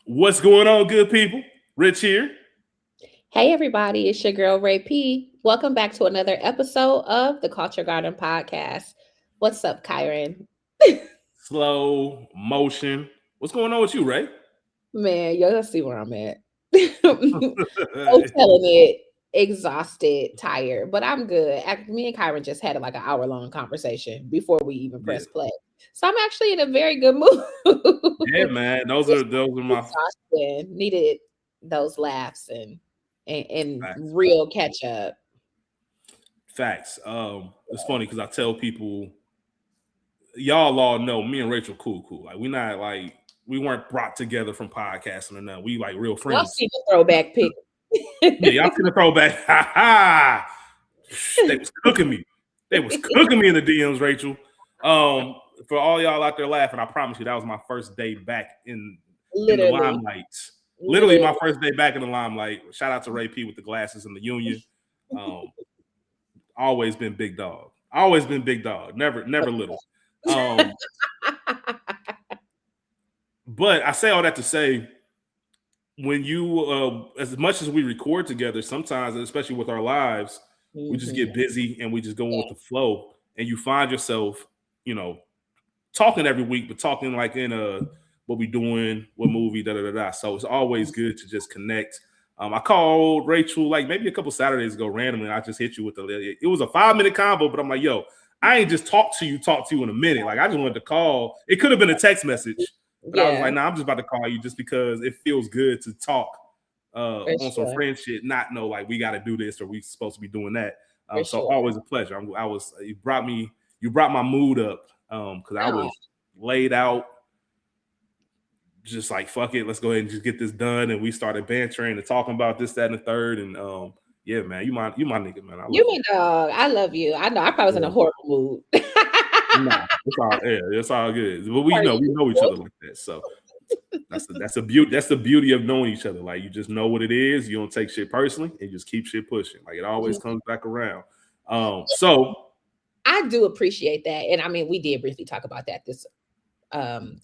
What's going on, good people? Rich here. Hey everybody, it's your girl Ray P. Welcome back to another episode of the Culture Garden Podcast. What's up, Kyron? Slow motion. What's going on with you, Ray? Man, y'all see where I'm at. No telling it, exhausted, tired, but I'm good. Me and Kyron just had like an hour-long conversation before we even Yeah, press play. So I'm actually in a very good mood. yeah, man. Those are Just those are my exhausted. Needed those laughs and facts. real catch up. Facts. It's funny because I tell people, y'all all know me and Rachel cool. Like we weren't brought together from podcasting or nothing. We like real Y'all friends. see the throwback pic. Yeah, y'all see the throwback. Ha ha. They was cooking me. They was cooking me in the DMs, Rachel. For all y'all out there laughing, I promise you that was my first day back in the Literally, limelight. Literally literally. my first day back in the limelight. Shout out to Ray P with the glasses and the union. Um, always been big dog. Always been big dog. Never little. Um, but I say all that to say, when you as much as we record together, sometimes, especially with our lives, we just Mhm. get busy and we just go with Yeah, the flow. And you find yourself, you know, talking every week, but talking like in what we doing, what movie, da da da da. So it's always good to just connect. I called Rachel like maybe a couple Saturdays ago randomly. And I just hit you with it was a 5-minute combo, but I'm like, yo, I ain't just talk to you in a minute. Like I just wanted to call. It could have been a text message, but I was yeah, like, nah, I'm just about to call you just because it feels good to talk for on some sure, friend shit, not know like we got to do this or we supposed to be doing that. for So sure. always a pleasure. I was you brought my mood up because I Oh, was laid out, just like fuck it, let's go ahead and just get this done. And we started bantering and talking about this, that, and the third. And yeah, man, you my nigga, man. I you love you. my dog. I love you. I know. I probably was in a Yeah. horrible mood. Nah, it's all good. But Are we you? know each other like that. So that's the beauty of knowing each other. Like you just know what it is. You don't take shit personally and just keep shit pushing. Like it always comes back around. So I do appreciate that, and I mean, we did briefly talk about that this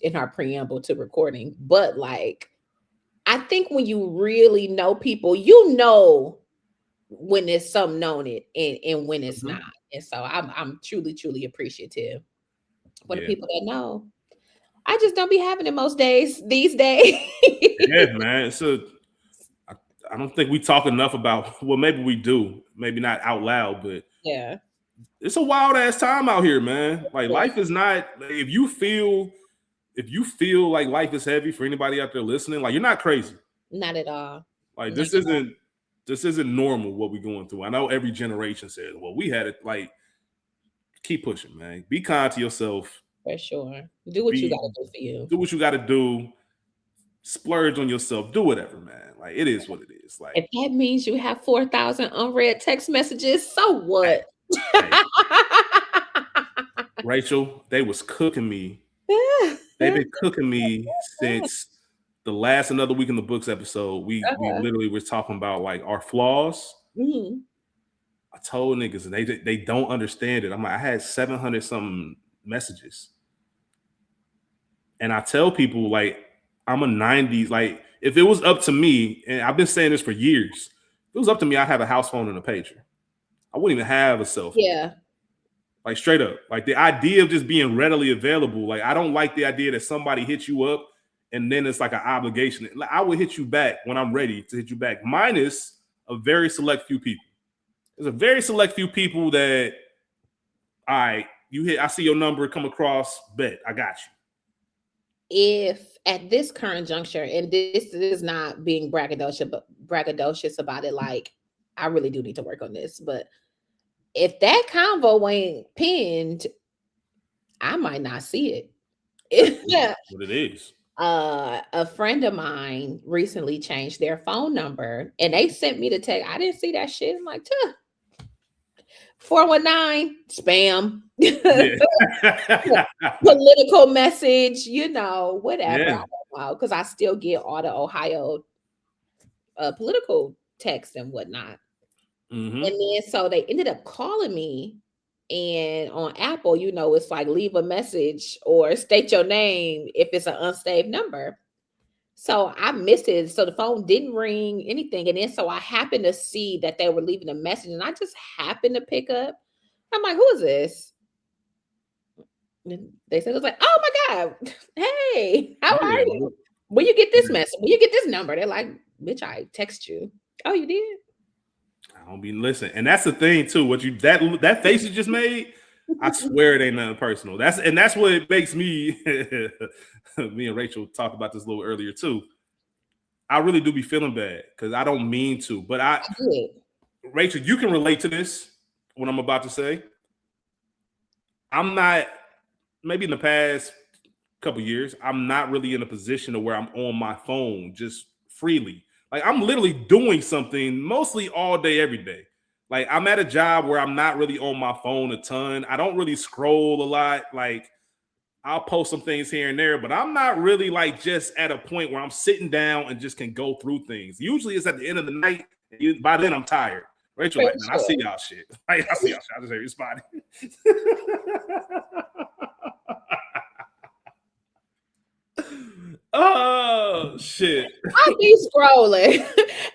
in our preamble to recording, but like, I think when you really know people, you know when it's something on it and when it's not. mhm, And so I'm truly appreciative for the yeah. people that know. I just don't be having it most days these days. Yeah, man. I, I don't think we talk enough about well, maybe we do, maybe not out loud, but Yeah. it's a wild ass time out here, man. Like Yeah. life is not if you feel like life is heavy for anybody out there listening, like you're not crazy. Not at all. Like Not at all. this isn't normal what we're going through. I know every generation says, well, we had it like keep pushing, man. Be kind to yourself. For sure. Do what you Be gotta do for you. do what you gotta do. Splurge on yourself. Do whatever, man. Like it is what it is. Like, If that means you have 4,000 unread text messages, so hey, what? hey, Rachel, they was cooking me. They've been cooking me since the last another week in the books episode. We literally were talking about like our flaws. Mhm. I told niggas and they don't understand it. I'm like, I had 700 something messages. And I tell people like I'm a 90s, like if it was up to me, and I've been saying this for years, if it was up to me, I'd have a house phone and a pager. I wouldn't even have a cell phone. Yeah. Like straight up. Like the idea of just being readily available. Like I don't like the idea that somebody hits you up and then it's like an obligation. Like, I will hit you back when I'm ready to hit you back, minus a very select few people. There's a very select few people that, all right, you hit, I see your number come across, bet, I got If at this current juncture, and this is not being braggadocious about it, like I really do need to work on this, but if that convo ain't pinned, I might not see it. you. Yeah. What it is. A friend of mine recently changed their phone number and they sent me the text. I didn't see that shit. I'm like, 419 spam. Yeah. Political message, whatever. I Yeah. don't know. Because I still get all the Ohio political texts and whatnot. Mm-hmm. And then so they ended up calling me. And on Apple, it's like leave a message or state your name if it's an unsaved number. So I missed it. So the phone didn't ring, anything. And then so I happened to see that they were leaving a message and I just happened to pick up. I'm like, who is this? And they said, it was like, oh my God. Hey, how are Yeah, you? When you get this message, when you get this number, they're like, bitch, I text you. Oh, you did? I don't be listening, and that's the thing too. What you that face you just made, I swear it ain't nothing personal. That's what it makes me. Me and Rachel talked about this a little earlier too. I really do be feeling bad because I don't mean to, but I did. Rachel, you can relate to this. What I'm about to say, I'm not. Maybe in the past couple years, I'm not really in a position to where I'm on my phone just freely. Like I'm literally doing something mostly all day, every day. Like I'm at a job where I'm not really on my phone a ton. I don't really scroll a lot. Like I'll post some things here and there, but I'm not really like just at a point where I'm sitting down and just can go through things. Usually it's at the end of the night. By then I'm tired. Rachel, For like, man, I see y'all shit. Like, I see y'all shit. I just hear you spotty. Oh shit. I be scrolling.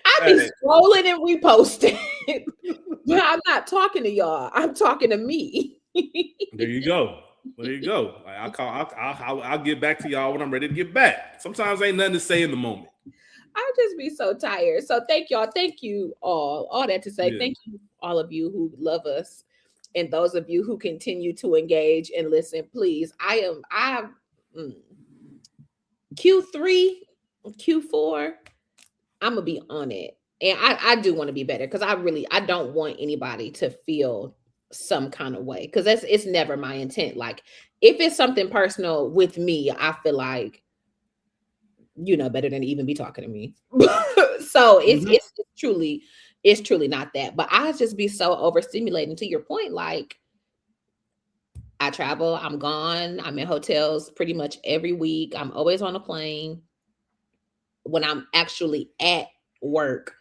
I be Hey, scrolling and reposting. But I'm not talking to y'all. I'm talking to me. there you go. There you go. Like, I'll get back to y'all when I'm ready to get back. Sometimes ain't nothing to say in the moment. I'll just be so tired. So thank y'all. Thank you all. All that to say, Yeah. thank you, all of you who love us. And those of you who continue to engage and listen, please. Mm, Q3, Q4, I'm gonna be on it. And I do want to be better because I don't want anybody to feel some kind of way because it's never my intent. Like if it's something personal with me, I feel like you know better than to even be talking to me. So Mhm. it's truly not that. But I just be so overstimulating to your point, like I travel, I'm gone, I'm in hotels pretty much every week. I'm always on a plane when I'm actually at work.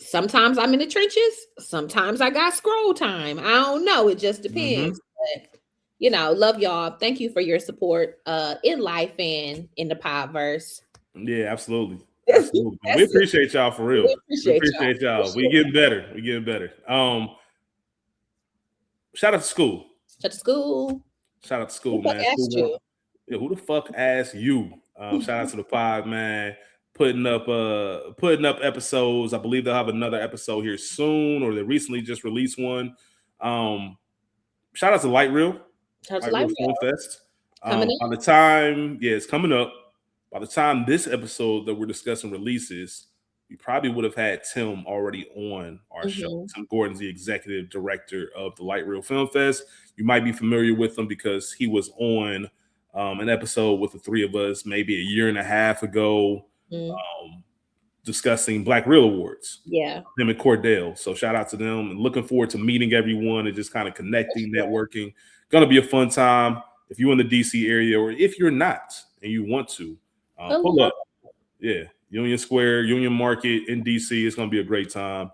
Sometimes I'm in the trenches. Sometimes I got scroll time. I don't know. It just Mhm. depends. But love y'all. Thank you for your support in life and in the podverse. Yeah, absolutely. Absolutely. We That's it. appreciate y'all for real. We We appreciate y'all. appreciate For y'all. We sure. getting better. We getting better. Shout out to school. Shut to school. Shout out to Who school, fuck man. School asked want. you? Yeah, who the fuck asked you? Shout out to the pod, man. Putting up episodes. I believe they'll have another episode here soon, or they recently just released one. Um, Shout out to Light Reel. Shout to Light Real Light Film Fest. coming By up. the time, yeah, it's coming up. By the time this episode that we're discussing releases, we probably would have had Tim already on our show. Mhm. Tim Gordon's the executive director of the Light Real Film Fest. You might be familiar with him because he was on an episode with the three of us maybe a year and a half ago, Mm. discussing Black Real Awards. Yeah, Him and Cordell. So shout out to them and looking forward to meeting everyone and just kind of for connecting, sure. networking. Gonna be a fun time. If you're in the DC area or if you're not and you want to, pull Hello. up. Yeah, Union Square, Union Market in DC. It's gonna be a great time.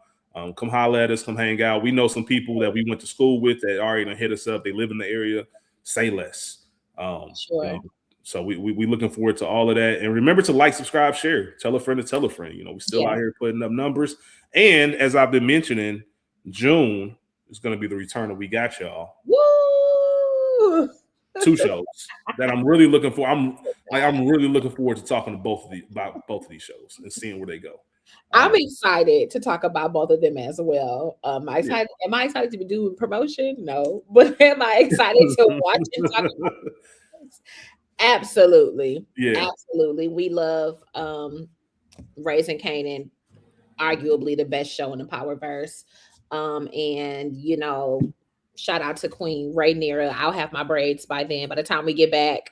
Come holler at us, come hang out. We know some people that we went to school with that already done hit us up. They live in the area. Say less. You know, Sure. so we looking forward to all of that. And remember to like, subscribe, share, tell a friend to tell a friend. You know, we're still Yeah. out here putting up numbers. And as I've been mentioning, June is going to be the return of We Got Y'all. Woo! 2 shows that I'm really looking for. I'm really looking forward to talking to about both of these shows and seeing where they go. I'm excited to talk about both of them as well. Yeah. Am I excited to be doing promotion? No, but am I excited to watch and talk about this? Absolutely. Yeah. Absolutely. We love Raising Kanan, arguably the best show in the Powerverse. And shout out to Queen Rhaenyra. I'll have my braids by then. By the time we get back,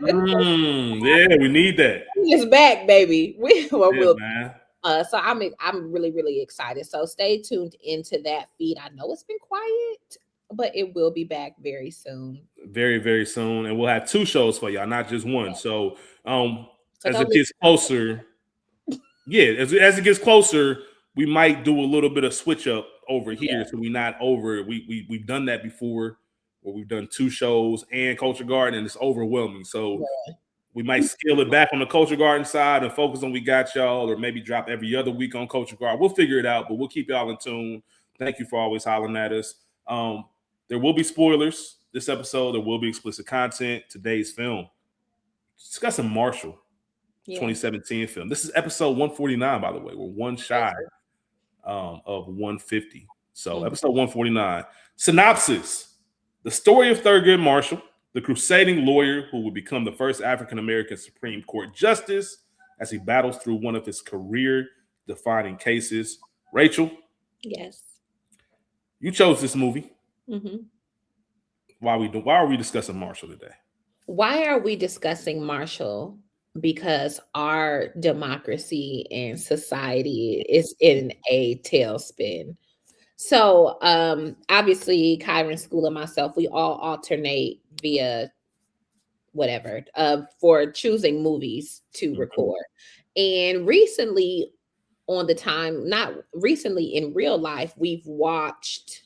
Yeah, we need that. it's back, baby. Yeah, We'll man. So I'm really really excited. So stay tuned into that feed. I know it's been quiet, but it will be back very soon. Very, very soon. And we'll have 2 shows for y'all, not just one. So So as don't it leave. gets closer, yeah, as it gets closer, we might do a little bit of switch up over Yeah, here. So we're not over. We've done that before where we've done 2 shows and Culture Garden, and it's overwhelming. So yeah. We might scale it back on the Culture Garden side and focus on We Got Y'all, or maybe drop every other week on Culture Garden. We'll figure it out, but we'll keep y'all in tune. Thank you for always hollering at us. There will be spoilers this episode. There will be explicit content. Today's film, discussing Marshall, 2017 film. This is episode 149, by the way. We're one shy of 150. So episode 149. Synopsis. The story of Thurgood Marshall, the crusading lawyer who would become the first African-American Supreme Court justice as he battles through one of his career-defining cases. Rachel? Yes. You chose this movie. Mm-hmm. Why are we discussing Marshall today? Why are we discussing Marshall? Because our democracy and society is in a tailspin. So obviously Kyron School and myself, we all alternate via whatever for choosing movies to record. And recently not recently in real life, we've watched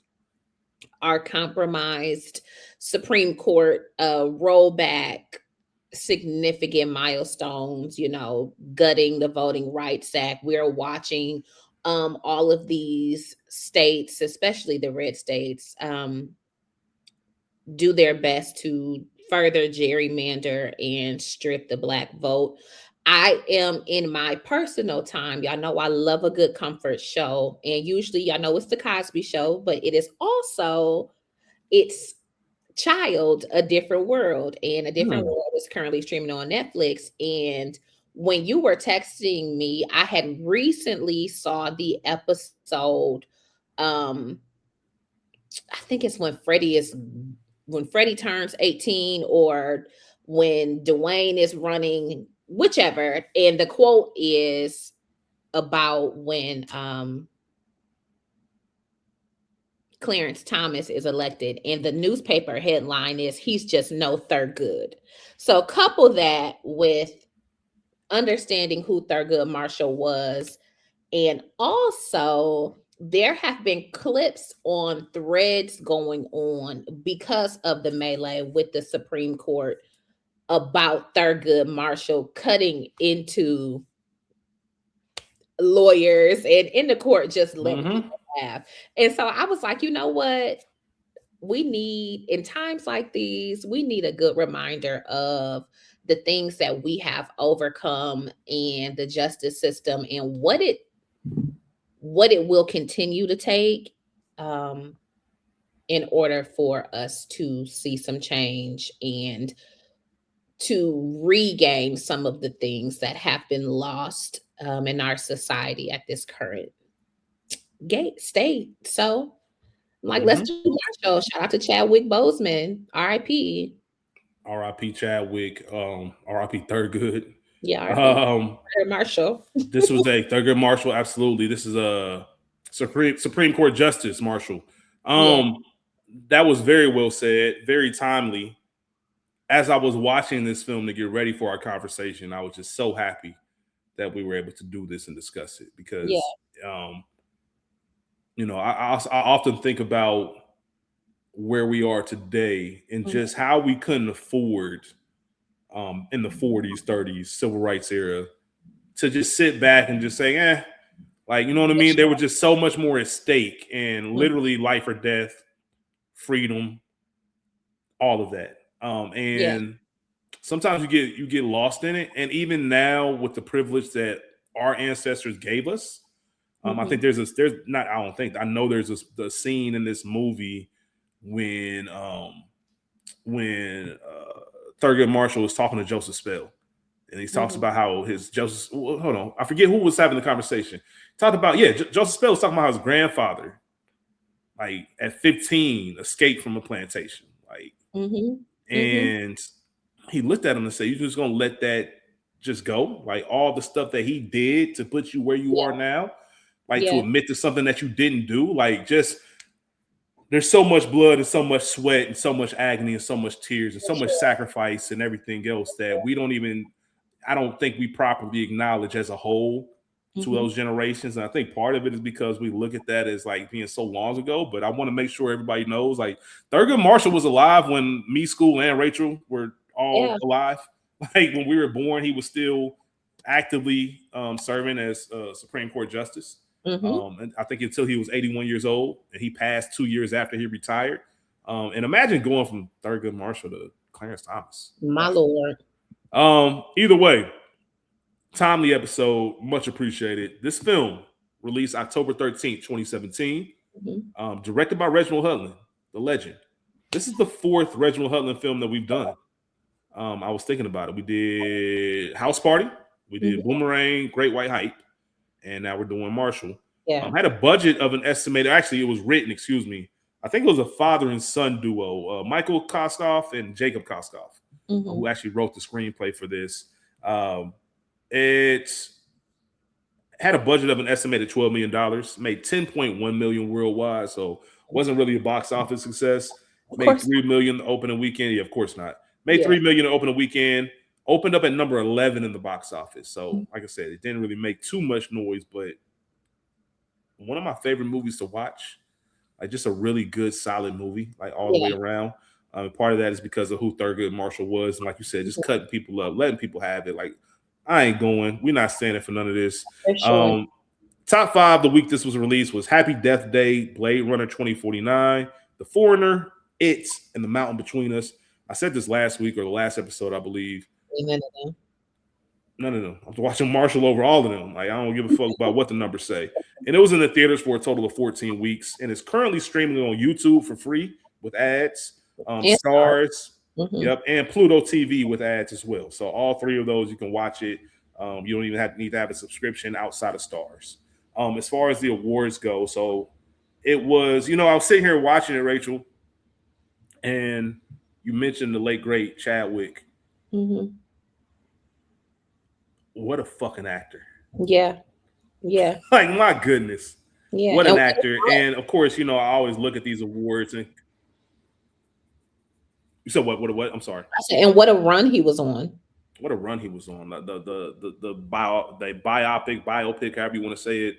our compromised Supreme Court roll back significant milestones, gutting the Voting Rights Act. We're watching all of these states, especially the red states, do their best to further gerrymander and strip the Black vote. I am in my personal time. Y'all know I love a good comfort show. And usually y'all know it's the Cosby Show, but it is also its child, A Different World. And A Different World is currently streaming on Netflix. And when you were texting me, I had recently saw the episode. I think it's when Freddie turns 18, or when Dwayne is running, whichever. And the quote is about when Clarence Thomas is elected, and the newspaper headline is "He's just no Thurgood." So couple that with understanding who Thurgood Marshall was, and also there have been clips on threads going on because of the melee with the Supreme Court about Thurgood Marshall cutting into lawyers and in the court, just letting people laugh. And so I was like, you know what? We need, in times like these, we need a good reminder of the things that we have overcome and the justice system and what it will continue to take in order for us to see some change and to regain some of the things that have been lost in our society at this current state. So let's do Marshall. Shout out to Chadwick Boseman, R.I.P. R.I.P. Chadwick, R.I.P. Thurgood. Yeah, Marshall. This was a Thurgood Marshall, absolutely. This is a Supreme Court Justice Marshall. That was very well said, very timely. As I was watching this film to get ready for our conversation, I was just so happy that we were able to do this and discuss it because, I often think about where we are today and just how we couldn't afford in the 40s, 30s, civil rights era to just sit back and just say, you know what I mean? There was just so much more at stake and literally life or death, freedom, all of that. Sometimes you get lost in it. And even now with the privilege that our ancestors gave us, I think I know there's the scene in this movie when Thurgood Marshall was talking to Joseph Spell, and he talks about how I forget who was having the conversation. Talked about, Joseph Spell was talking about how his grandfather, at 15, escaped from a plantation, and he looked at him and said, "You just gonna let that just go? All the stuff that he did to put you where you are now, to admit to something that you didn't do, there's so much blood and so much sweat and so much agony and so much tears and so much sacrifice and everything else that I don't think we properly acknowledge as a whole to those generations. And I think part of it is because we look at that as being so long ago, but I want to make sure everybody knows Thurgood Marshall was alive when me, School, and Rachel were all alive. Like when we were born, he was still actively serving as Supreme Court Justice. And I think until he was 81 years old, and he passed 2 years after he retired. And imagine going from Thurgood Marshall to Clarence Thomas. My Lord. Either way, timely episode, much appreciated. This film released October 13th, 2017, directed by Reginald Hudlin, the legend. This is the fourth Reginald Hudlin film that we've done. I was thinking about it. We did House Party, we did Boomerang, Great White Hype, and now we're doing Marshall. Yeah. Had a budget of an estimated, actually, it was written, excuse me, I think it was a father and son duo, Michael Koskoff and Jacob Koskoff, who actually wrote the screenplay for this. It had a budget of an estimated $12 million, made $10.1 million worldwide, so wasn't really a box office success. Made $3 million the opening weekend. Yeah, of course not. Made $3 million the opening weekend. Opened up at number 11 in the box office. So, like I said, it didn't really make too much noise, but one of my favorite movies to watch. Like just a really good, solid movie, like all the way around. Part of that is because of who Thurgood Marshall was, and like you said, just cutting people up, letting people have it. Like I ain't going. We're not standing for none of this. Sure. Top 5 the week this was released was Happy Death Day, Blade Runner 2049, The Foreigner, It, and The Mountain Between Us. I said this last week or the last episode, I believe. None of them. I was watching Marshall over all of them. Like I don't give a fuck about what the numbers say. And it was in the theaters for a total of 14 weeks, and it's currently streaming on YouTube for free with ads, Stars, and Pluto TV with ads as well. So all 3 of those you can watch it. You don't even need to have a subscription outside of Stars. As far as the awards go, so it was. I was sitting here watching it, Rachel, and you mentioned the late great Chadwick. What a fucking actor. Yeah. Like, my goodness. Yeah. What an actor. And, of course, I always look at these awards. And you said what? I'm sorry. I said, and what a run he was on. What a run he was on. The biopic, however you want to say it.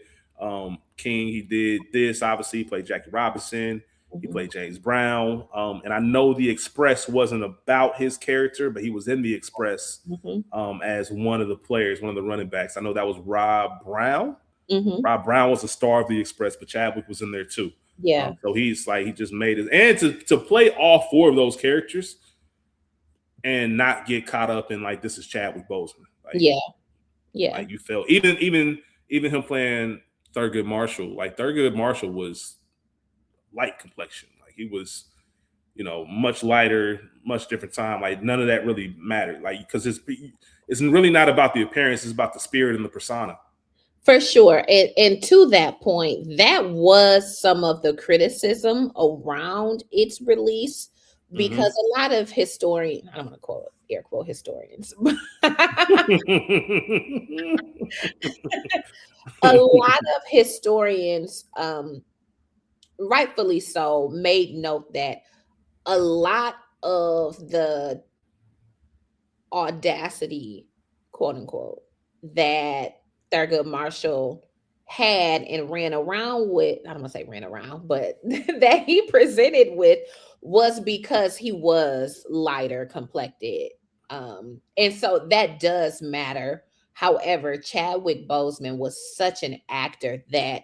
King, he did this. Obviously, he played Jackie Robinson. He played James Brown. And I know The Express wasn't about his character, but he was in The Express as one of the players, one of the running backs. I know that was Rob Brown. Rob Brown was a star of The Express, but Chadwick was in there too. Yeah. So he's like, he just made it. And to play all 4 of those characters and not get caught up in like, this is Chadwick Boseman. Like, yeah. Like you felt even him playing Thurgood Marshall. Like Thurgood Marshall was light complexion. Like he was, much lighter, much different time. Like none of that really mattered. Like because it's really not about the appearance. It's about the spirit and the persona. For sure. And to that point, that was some of the criticism around its release because a lot of historians, I don't want to quote air quote historians, a lot of historians, rightfully so, made note that a lot of the audacity, quote unquote, that Thurgood Marshall had and ran around with, I don't want to say ran around, but that he presented with was because he was lighter complected. And so that does matter. However, Chadwick Boseman was such an actor that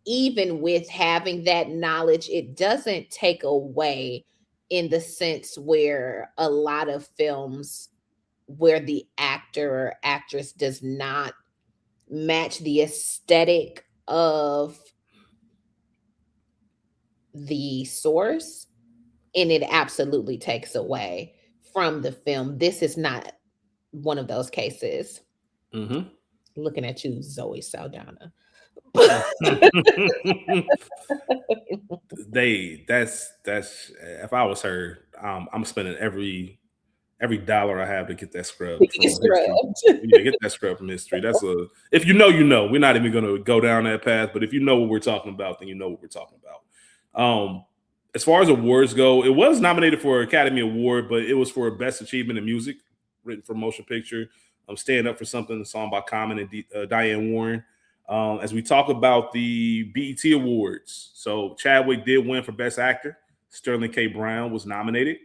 even with having that knowledge, it doesn't take away in the sense where a lot of films where the actor or actress does not match the aesthetic of the source, and it absolutely takes away from the film. This is not one of those cases. Looking at you, Zoe Saldana. That's if I was her, I'm spending every dollar I have to get that scrub. Get that scrub from history. That's if you know, we're not even gonna go down that path, but if you know what we're talking about, then you know what we're talking about. As far as awards go, it was nominated for an Academy Award, but it was for Best Achievement in Music, written for motion picture. Stand Up for Something, a song by Common and Diane Warren. As we talk about the BET Awards, so Chadwick did win for Best Actor. Sterling K. Brown was nominated.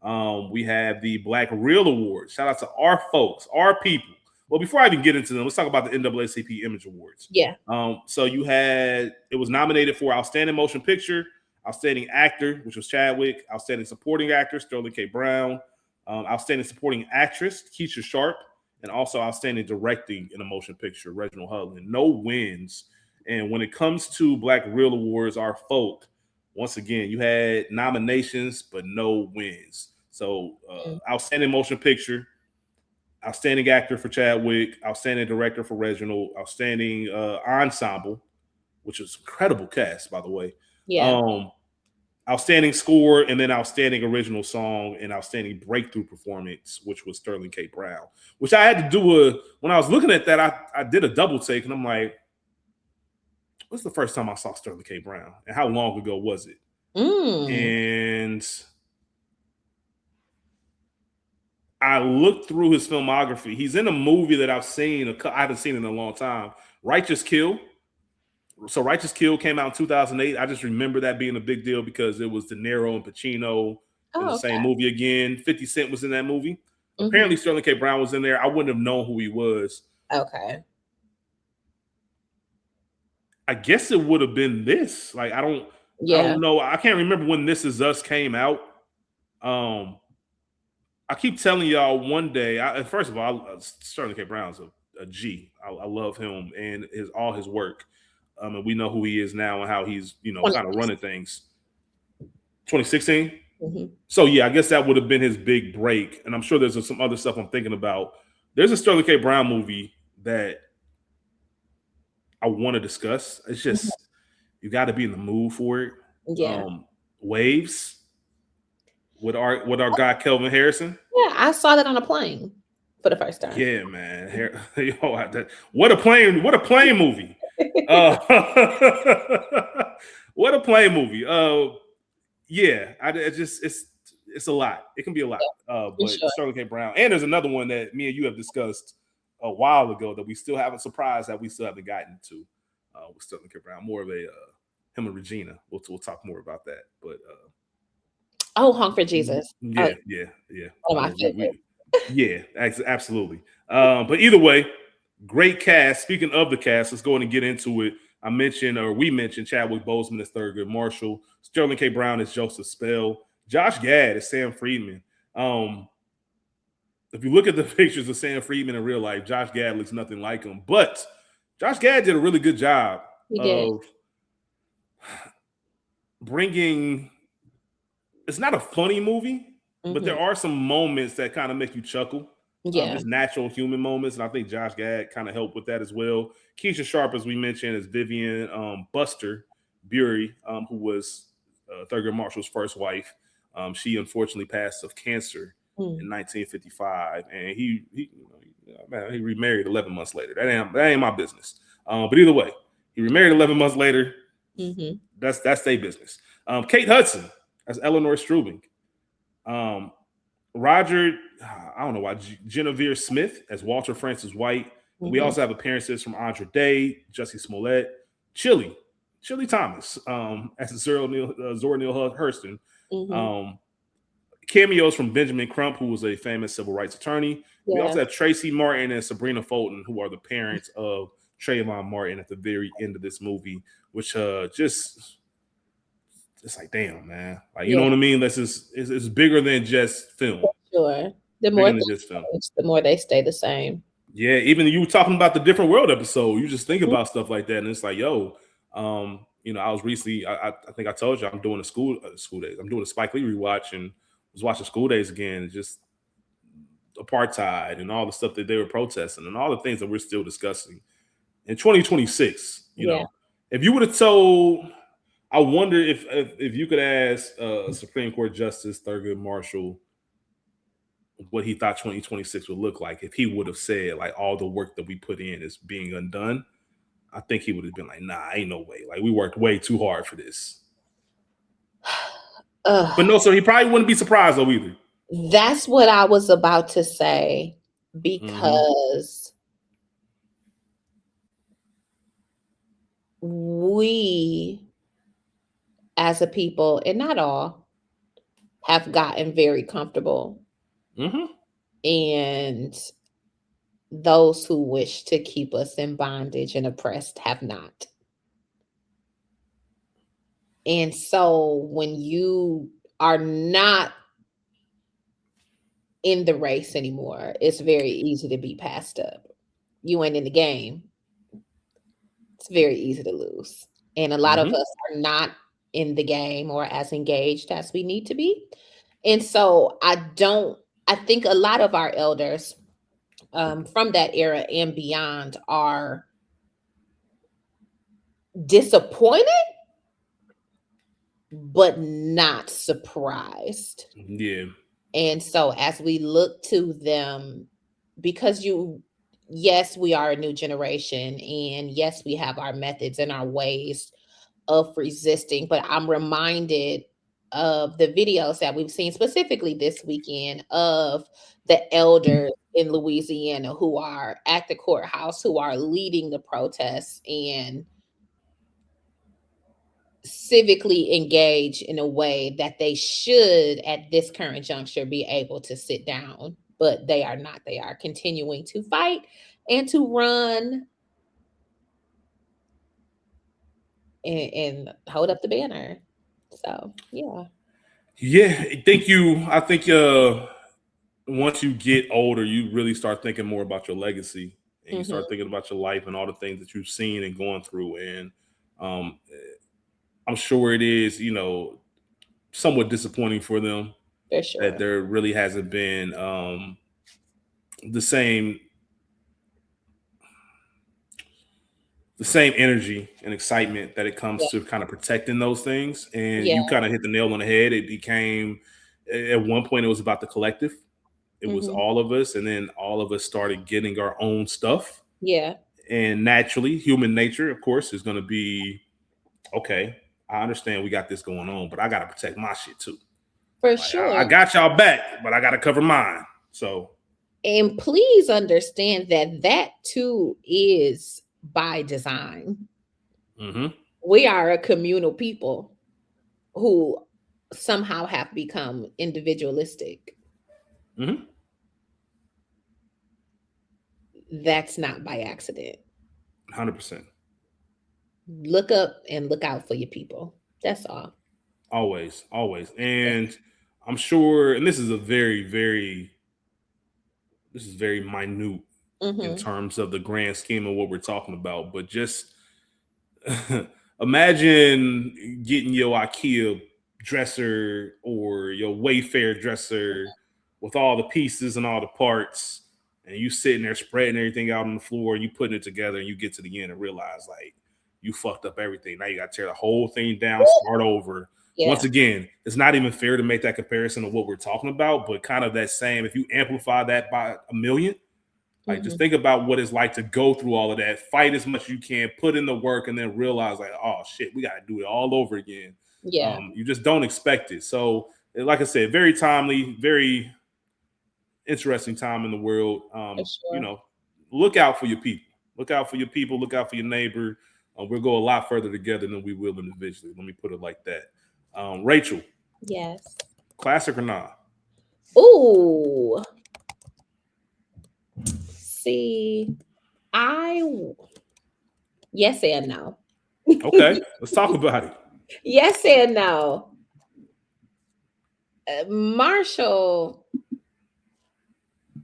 We have the Black Real Awards. Shout out to our folks, our people. Well, before I even get into them, let's talk about the NAACP Image Awards. Yeah. So it was nominated for Outstanding Motion Picture, Outstanding Actor, which was Chadwick, Outstanding Supporting Actor, Sterling K. Brown, Outstanding Supporting Actress, Keisha Sharp, and also Outstanding Directing in a Motion Picture, Reginald Hudlin. No wins. And when it comes to Black Real Awards, our folk, once again, you had nominations, but no wins. So, Outstanding Motion Picture, Outstanding Actor for Chadwick, Outstanding Director for Reginald, Outstanding Ensemble, which is incredible cast, by the way. Yeah. Outstanding Score, and then Outstanding Original Song and Outstanding Breakthrough Performance, which was Sterling K. Brown. Which I had to do when I was looking at that, I did a double take, and I'm like, what's the first time I saw Sterling K. Brown, and how long ago was it? And I looked through his filmography. He's in a movie that I've seen. I haven't seen in a long time. Righteous Kill. So Righteous Kill came out in 2008. I just remember that being a big deal because it was De Niro and Pacino in the same movie again. 50 Cent was in that movie. Apparently Sterling K. Brown was in there. I wouldn't have known who he was. Okay. I guess it would have been this. Like, I don't know. I can't remember when This Is Us came out. I keep telling y'all one day. First of all, Sterling K. Brown's a G. I love him and all his work. And we know who he is now and how he's kind of running things. 2016. So yeah, I guess that would have been his big break. And I'm sure there's some other stuff I'm thinking about. There's a Sterling K. Brown movie that I want to discuss. It's just you got to be in the mood for it. Yeah. Waves with our guy Kelvin Harrison. Yeah, I saw that on a plane for the first time. Yeah, man. What a plane movie. What a plane movie. Yeah, it's a lot. It can be a lot. But sure. Sterling K. Brown. And there's another one that me and you have discussed a while ago that we still haven't surprised that we still haven't gotten to with Sterling K. Brown. More of a him and Regina. We'll talk more about that. But Honk for Jesus. Yeah. One of my favorites. Yeah, absolutely. But either way, great cast. Speaking of the cast, let's go in and get into it. We mentioned Chadwick Boseman as Thurgood Marshall, Sterling K. Brown as Joseph Spell, Josh Gad as Sam Friedman. If you look at the pictures of Sam Friedman in real life, Josh Gad looks nothing like him. But Josh Gad did a really good job of bringing. It's not a funny movie, but there are some moments that kind of make you chuckle. Yeah, just natural human moments, and I think Josh Gad kind of helped with that as well. Keisha Sharp, as we mentioned, is Vivian Buster Bury, who was Thurgood Marshall's first wife. She unfortunately passed of cancer in 1955, and he remarried 11 months later. That ain't my business. But either way, he remarried 11 months later. That's their business. Kate Hudson as Eleanor Strubing. Roger, I don't know why, Genevieve Smith as Walter Francis White. We also have appearances from Andra Day, Jussie Smollett, Chili Thomas as Zora Neale Hurston. Cameos from Benjamin Crump, who was a famous civil rights attorney. Yeah. We also have Tracy Martin and Sabrina Fulton, who are the parents of Trayvon Martin at the very end of this movie, which just like, damn, man. Like, you know what I mean? This is bigger than just film. Sure. The more they stay the same. Yeah, even you were talking about the Different World episode. You just think about stuff like that, and it's like, yo, I was recently. I think I told you I'm doing a school days. I'm doing a Spike Lee rewatch, and was watching School Days again. Just apartheid and all the stuff that they were protesting, and all the things that we're still discussing in 2026. You know, if you would have told. I wonder if you could ask Supreme Court Justice Thurgood Marshall what he thought 2026 would look like if he would have said, like, all the work that we put in is being undone, I think he would have been like, nah, ain't no way. Like, we worked way too hard for this. But no, so he probably wouldn't be surprised though either. That's what I was about to say, because we as a people, and not all, have gotten very comfortable, Mm-hmm. and those who wish to keep us in bondage and oppressed have not. And so when you are not in the race anymore, it's very easy to be passed up. You ain't in the game, it's very easy to lose. And a lot of Mm-hmm. us are not in the game or as engaged as we need to be. And so I think a lot of our elders from that era and beyond are disappointed, but not surprised. Yeah. And so as we look to them, because yes, we are a new generation, and yes, we have our methods and our ways of resisting, but I'm reminded of the videos that we've seen specifically this weekend of the elders in Louisiana who are at the courthouse, who are leading the protests and civically engage in a way that they should at this current juncture be able to sit down, but they are not. They are continuing to fight and to run and hold up the banner. So yeah. Yeah. I think once you get older, you really start thinking more about your legacy, and you start Hmm. thinking about your life and all the things that you've seen and going through. And um, I'm sure it is, somewhat disappointing for them For that sure. there really hasn't been the same the same energy and excitement that it Yeah. comes to kind of protecting those things. And Yeah. you kind of hit the nail on the head. It became at one point it was about the collective. It was Hmm. all of us, and then all of us started getting our own stuff. Yeah. And naturally, human nature, of course, is going to be okay. I understand we got this going on, but I got to protect my shit too. For Like I sure. got y'all back, but I got to cover mine. So, And please understand that that too is by design. mm-hmm, We are a communal people who somehow have become individualistic. mm-hmm, That's not by accident. 100%, Look up and look out for your people. That's all. always, always. And I'm sure, and this is very minute in Mm-hmm. terms of the grand scheme of what we're talking about, but just imagine getting your IKEA dresser or your Wayfair dresser with all the pieces and all the parts, and you sitting there spreading everything out on the floor, and you putting it together, and you get to the end and realize like you fucked up everything. Now you got to tear the whole thing down, start over. Once Yeah. again, it's not even fair to make that comparison of what we're talking about, but kind of that same. If you amplify that by a million, like just Mm-hmm. think about what it's like to go through all of that, fight as much as you can, put in the work, and then realize like, oh shit, we got to do it all over again. Yeah. You just don't expect it. So, like I said, very timely, very interesting time in the world. For sure. Look out for your people. Look out for your people. Look out for your neighbor. We'll go a lot further together than we will individually. Let me put it like that. Rachel, Yes. classic or not? Ooh. See, I yes and no. Okay, let's talk about it. Yes and no. Marshall,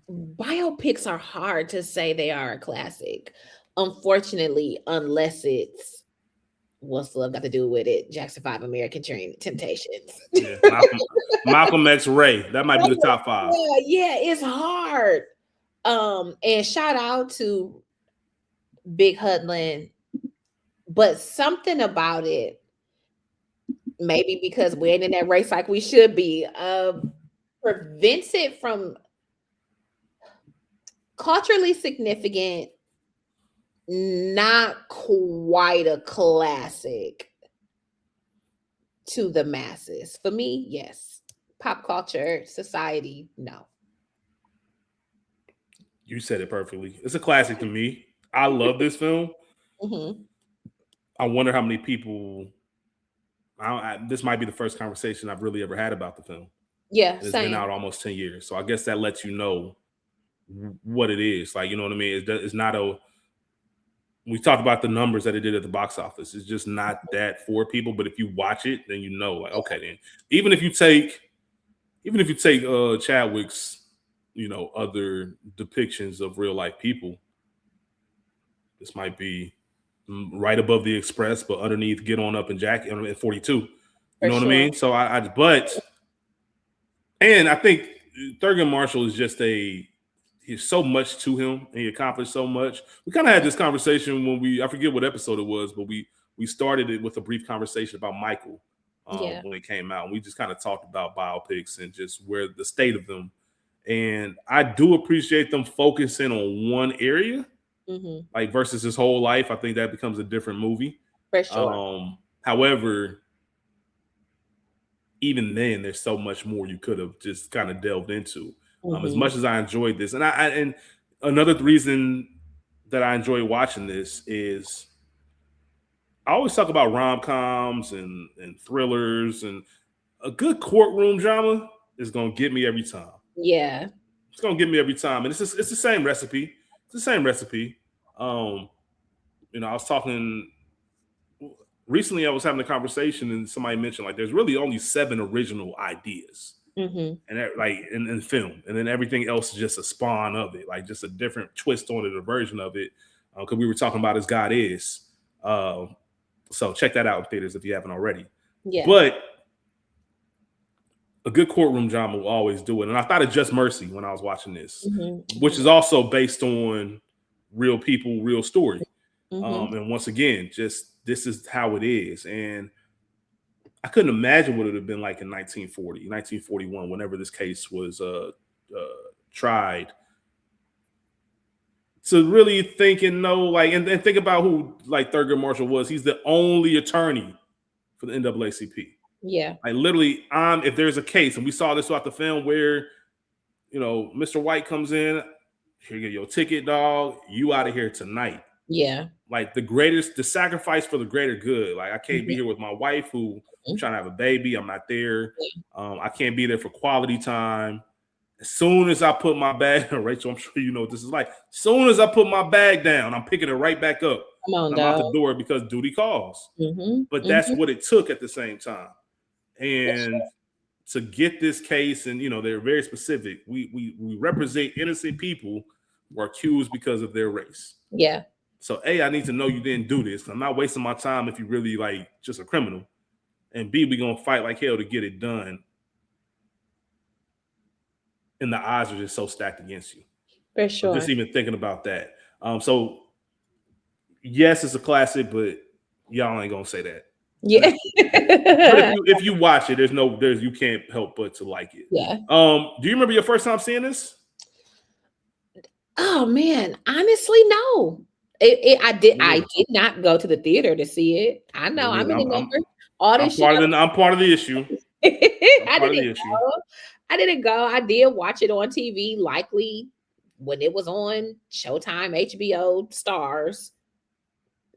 biopics are hard to say they are a classic. Unfortunately, unless it's what's love got to do with it? Jackson 5 American Dream Temptations. Yeah, Malcolm X Ray. That might be the top five. Yeah, it's hard. And shout out to Big Hudlin, but something about it, maybe because we ain't in that race like we should be, prevents it from culturally significant, not quite a classic to the masses. For me, yes. Pop culture, society, no. You said it perfectly. It's a classic to me. I love this film. Hmm. I wonder how many people. This might be the first conversation I've really ever had about the film. Yeah, and it's been same. out almost 10 years. So I guess that lets you know what it is. Like, you know what I mean? It's not a, we talked about the numbers that it did at the box office. It's just not that for people. But if you watch it, then you know, like, okay, then even if you take, Chadwick's, other depictions of real life people, this might be right above the Express, but underneath Get On Up and Jack at 42. You For know what I sure. mean? So but and I think Thurgood Marshall is just he's so much to him and he accomplished so much. We kind of had this conversation when I forget what episode it was, but we started it with a brief conversation about Michael Yeah. when it came out. We just kind of talked about biopics and just where the state of them. And I do appreciate them focusing on one area, like versus his whole life. I think that becomes a different movie. For sure. However, even then, there's so much more you could have just kind of delved into. As much as I enjoyed this, and another reason that I enjoy watching this is I always talk about rom-coms and thrillers, and a good courtroom drama is gonna get me every time. Yeah. It's gonna get me every time, and it's the same recipe. It's the same recipe. I was talking recently. I was having a conversation, and somebody mentioned like there's really only 7 original ideas, and that, like in film, and then everything else is just a spawn of it, like just a different twist on it, a version of it. Because we were talking about as God is. So check that out in theaters if you haven't already. Yeah. But a good courtroom drama will always do it. And I thought of Just Mercy when I was watching this, which is also based on real people, real story. And once again, just this is how it is. And I couldn't imagine what it would have been like in 1940, 1941, whenever this case was tried. To really think and know, like, and think about who like Thurgood Marshall was. He's the only attorney for the NAACP. Yeah. Like literally, if there's a case, and we saw this throughout the film where, Mr. White comes in, here you get your ticket, dog. You out of here tonight. Yeah. Like the sacrifice for the greater good. Like I can't be here with my wife who I'm trying to have a baby. I'm not there. I can't be there for quality time. As soon as I put my bag, Rachel, I'm sure you know what this is like. As soon as I put my bag down, I'm picking it right back up. Come on, I'm out the door because duty calls. But that's what it took at the same time. And to get this case, and they're very specific. We represent innocent people who are accused because of their race. Yeah. So A, I need to know you didn't do this. I'm not wasting my time if you really like just a criminal. And B, we're gonna fight like hell to get it done. And the odds are just so stacked against you. For sure. Just even thinking about that. So yes, it's a classic, but y'all ain't gonna say that. Yeah. But if you watch it, you can't help but to like it. Yeah. Do you remember your first time seeing this? Oh man, honestly, no. I did not go to the theater to see it. I know I'm in the number. All this shit. I'm part of the issue. I didn't go. I did watch it on TV, likely when it was on Showtime, HBO, Stars.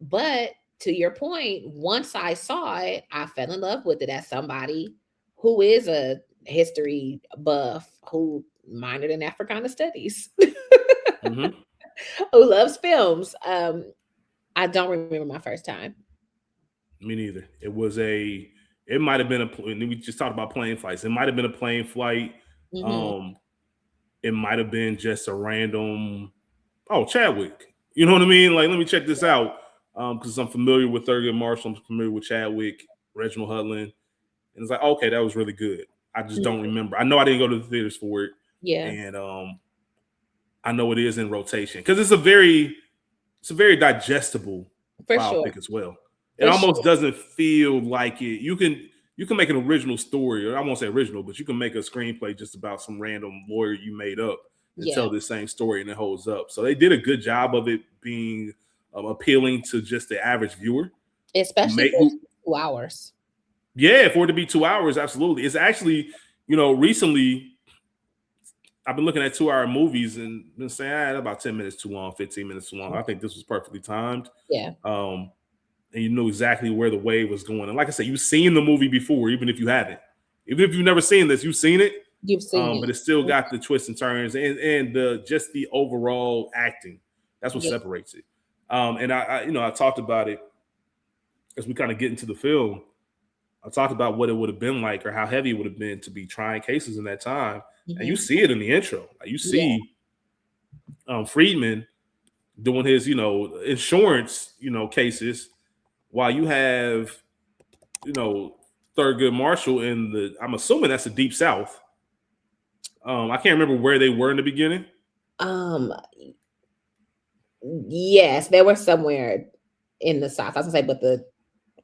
But to your point, once I saw it, I fell in love with it as somebody who is a history buff who minored in Africana studies, who loves films. I don't remember my first time. Me neither. It might have been we just talked about plane flights. It might have been a plane flight. It might have been just a random, Chadwick. You know what I mean? Like, let me check this out. Because I'm familiar with Thurgood Marshall, I'm familiar with Chadwick, Reginald Hudlin. And it's like, okay, that was really good. I just don't remember. I know I didn't go to the theaters for it. Yeah. And I know it is in rotation. Because it's a very digestible biopic as well. It almost doesn't feel like it. You can make an original story, or I won't say original, but you can make a screenplay just about some random lawyer you made up and tell the same story, and it holds up. So they did a good job of it being appealing to just the average viewer, especially for 2 hours. Yeah, for it to be 2 hours, absolutely. It's actually, recently I've been looking at 2-hour movies and been saying about 10 minutes too long, 15 minutes too long. I think this was perfectly timed. Yeah. And you knew exactly where the wave was going. And like I said, you've seen the movie before, even if you haven't. Even if you've never seen this, you've seen it. You've seen it. But it's still got the twists and turns and just the overall acting. That's what separates it. And I talked about it as we kind of get into the film. I talked about what it would have been like or how heavy it would have been to be trying cases in that time. And you see it in the intro. Like you see Friedman doing his, insurance, cases while you have, Thurgood Marshall in I'm assuming that's the Deep South. I can't remember where they were in the beginning. Yes, they were somewhere in the South. I was gonna say, but the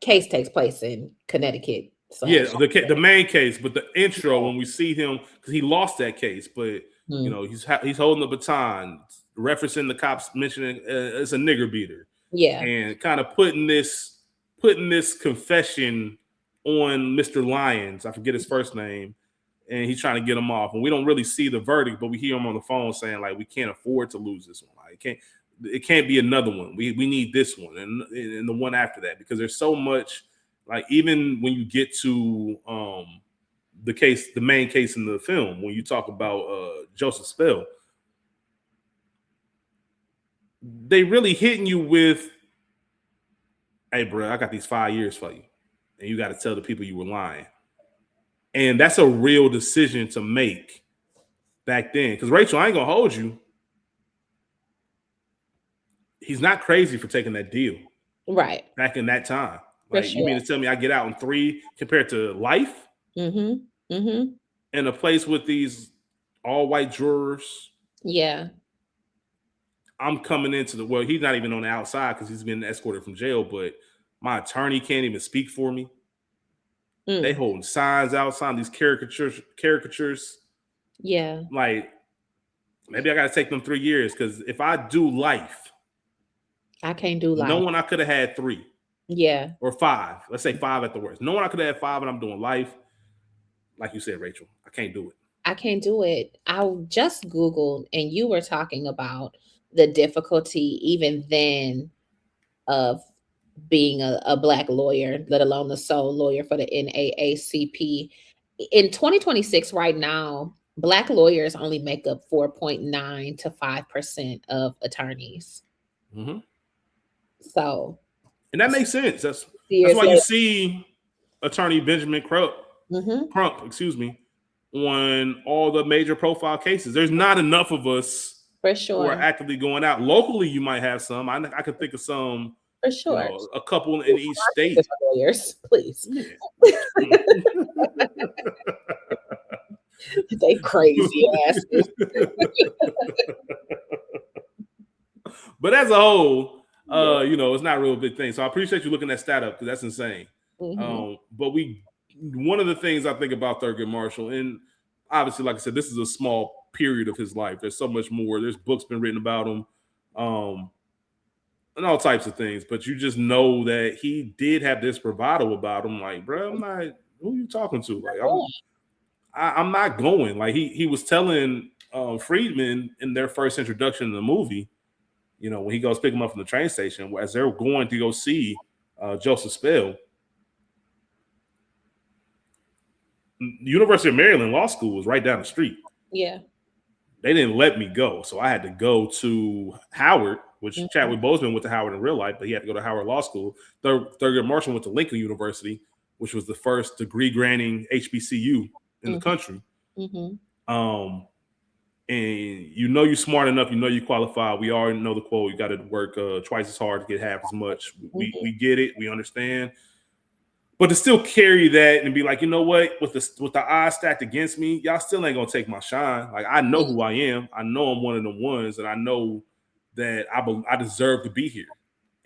case takes place in Connecticut. So the main case, but the intro when we see him because he lost that case, but he's holding the baton, referencing the cops mentioning it's a nigger beater, and kind of putting this confession on Mr. Lyons. I forget his first name. And he's trying to get him off. And we don't really see the verdict, but we hear him on the phone saying, like, we can't afford to lose this one. Like, it can't be another one. We need this one and the one after that. Because there's so much, like, even when you get to the main case in the film, when you talk about Joseph Spell, they really hitting you with, hey, bro, I got these 5 years for you. And you got to tell the people you were lying. And that's a real decision to make back then. Because Rachel, I ain't gonna hold you. He's not crazy for taking that deal. Right. Back in that time. Like, you mean to tell me I get out in 3 compared to life? Mm-hmm. Mm-hmm. In a place with these all-white jurors. Yeah. I'm coming into he's not even on the outside because he's been escorted from jail, but my attorney can't even speak for me. They holding signs outside, these caricatures. Yeah. Like, maybe I got to take them 3 years because if I do life, I can't do life. No one I could have had 3. Yeah. Or 5. Let's say 5 at the worst. No one I could have had 5 and I'm doing life. Like you said, Rachel, I can't do it. I can't do it. I just Googled and you were talking about the difficulty even then of being a Black lawyer, let alone the sole lawyer for the NAACP. In 2026, right now, Black lawyers only make up 4.9 to 5% of attorneys. Mm-hmm. So, and that makes sense. That's why you see Attorney Benjamin Crump, on all the major profile cases. There's not enough of us for sure who are actively going out. Locally, you might have some. I could think of some. For sure. A couple in each state. Lawyers, please. Yeah. They crazy asses. But as a whole, it's not a real big thing. So I appreciate you looking that stat up because that's insane. Mm-hmm. But one of the things I think about Thurgood Marshall, and obviously, like I said, this is a small period of his life. There's so much more. There's books been written about him. And all types of things, but you just know that he did have this bravado about him. Like, bro, I'm not. Who are you talking to? Like, I'm not going. Like, he was telling Friedman in their first introduction in the movie, when he goes pick him up from the train station, as they're going to go see Joseph Spell. University of Maryland Law School was right down the street. Yeah. They didn't let me go, so I had to go to Howard, which Chadwick Boseman went to Howard in real life, but he had to go to Howard Law School. Thurgood Marshall went to Lincoln University, which was the first degree-granting HBCU in the country. Mm-hmm. And you're smart enough, you qualify. We already know the quote, you got to work twice as hard to get half as much. We get it, we understand. But to still carry that and be like, you know what, with the odds stacked against me, y'all still ain't gonna take my shine. Like, I know who I am. I know I'm one of the ones, and I know that I deserve to be here.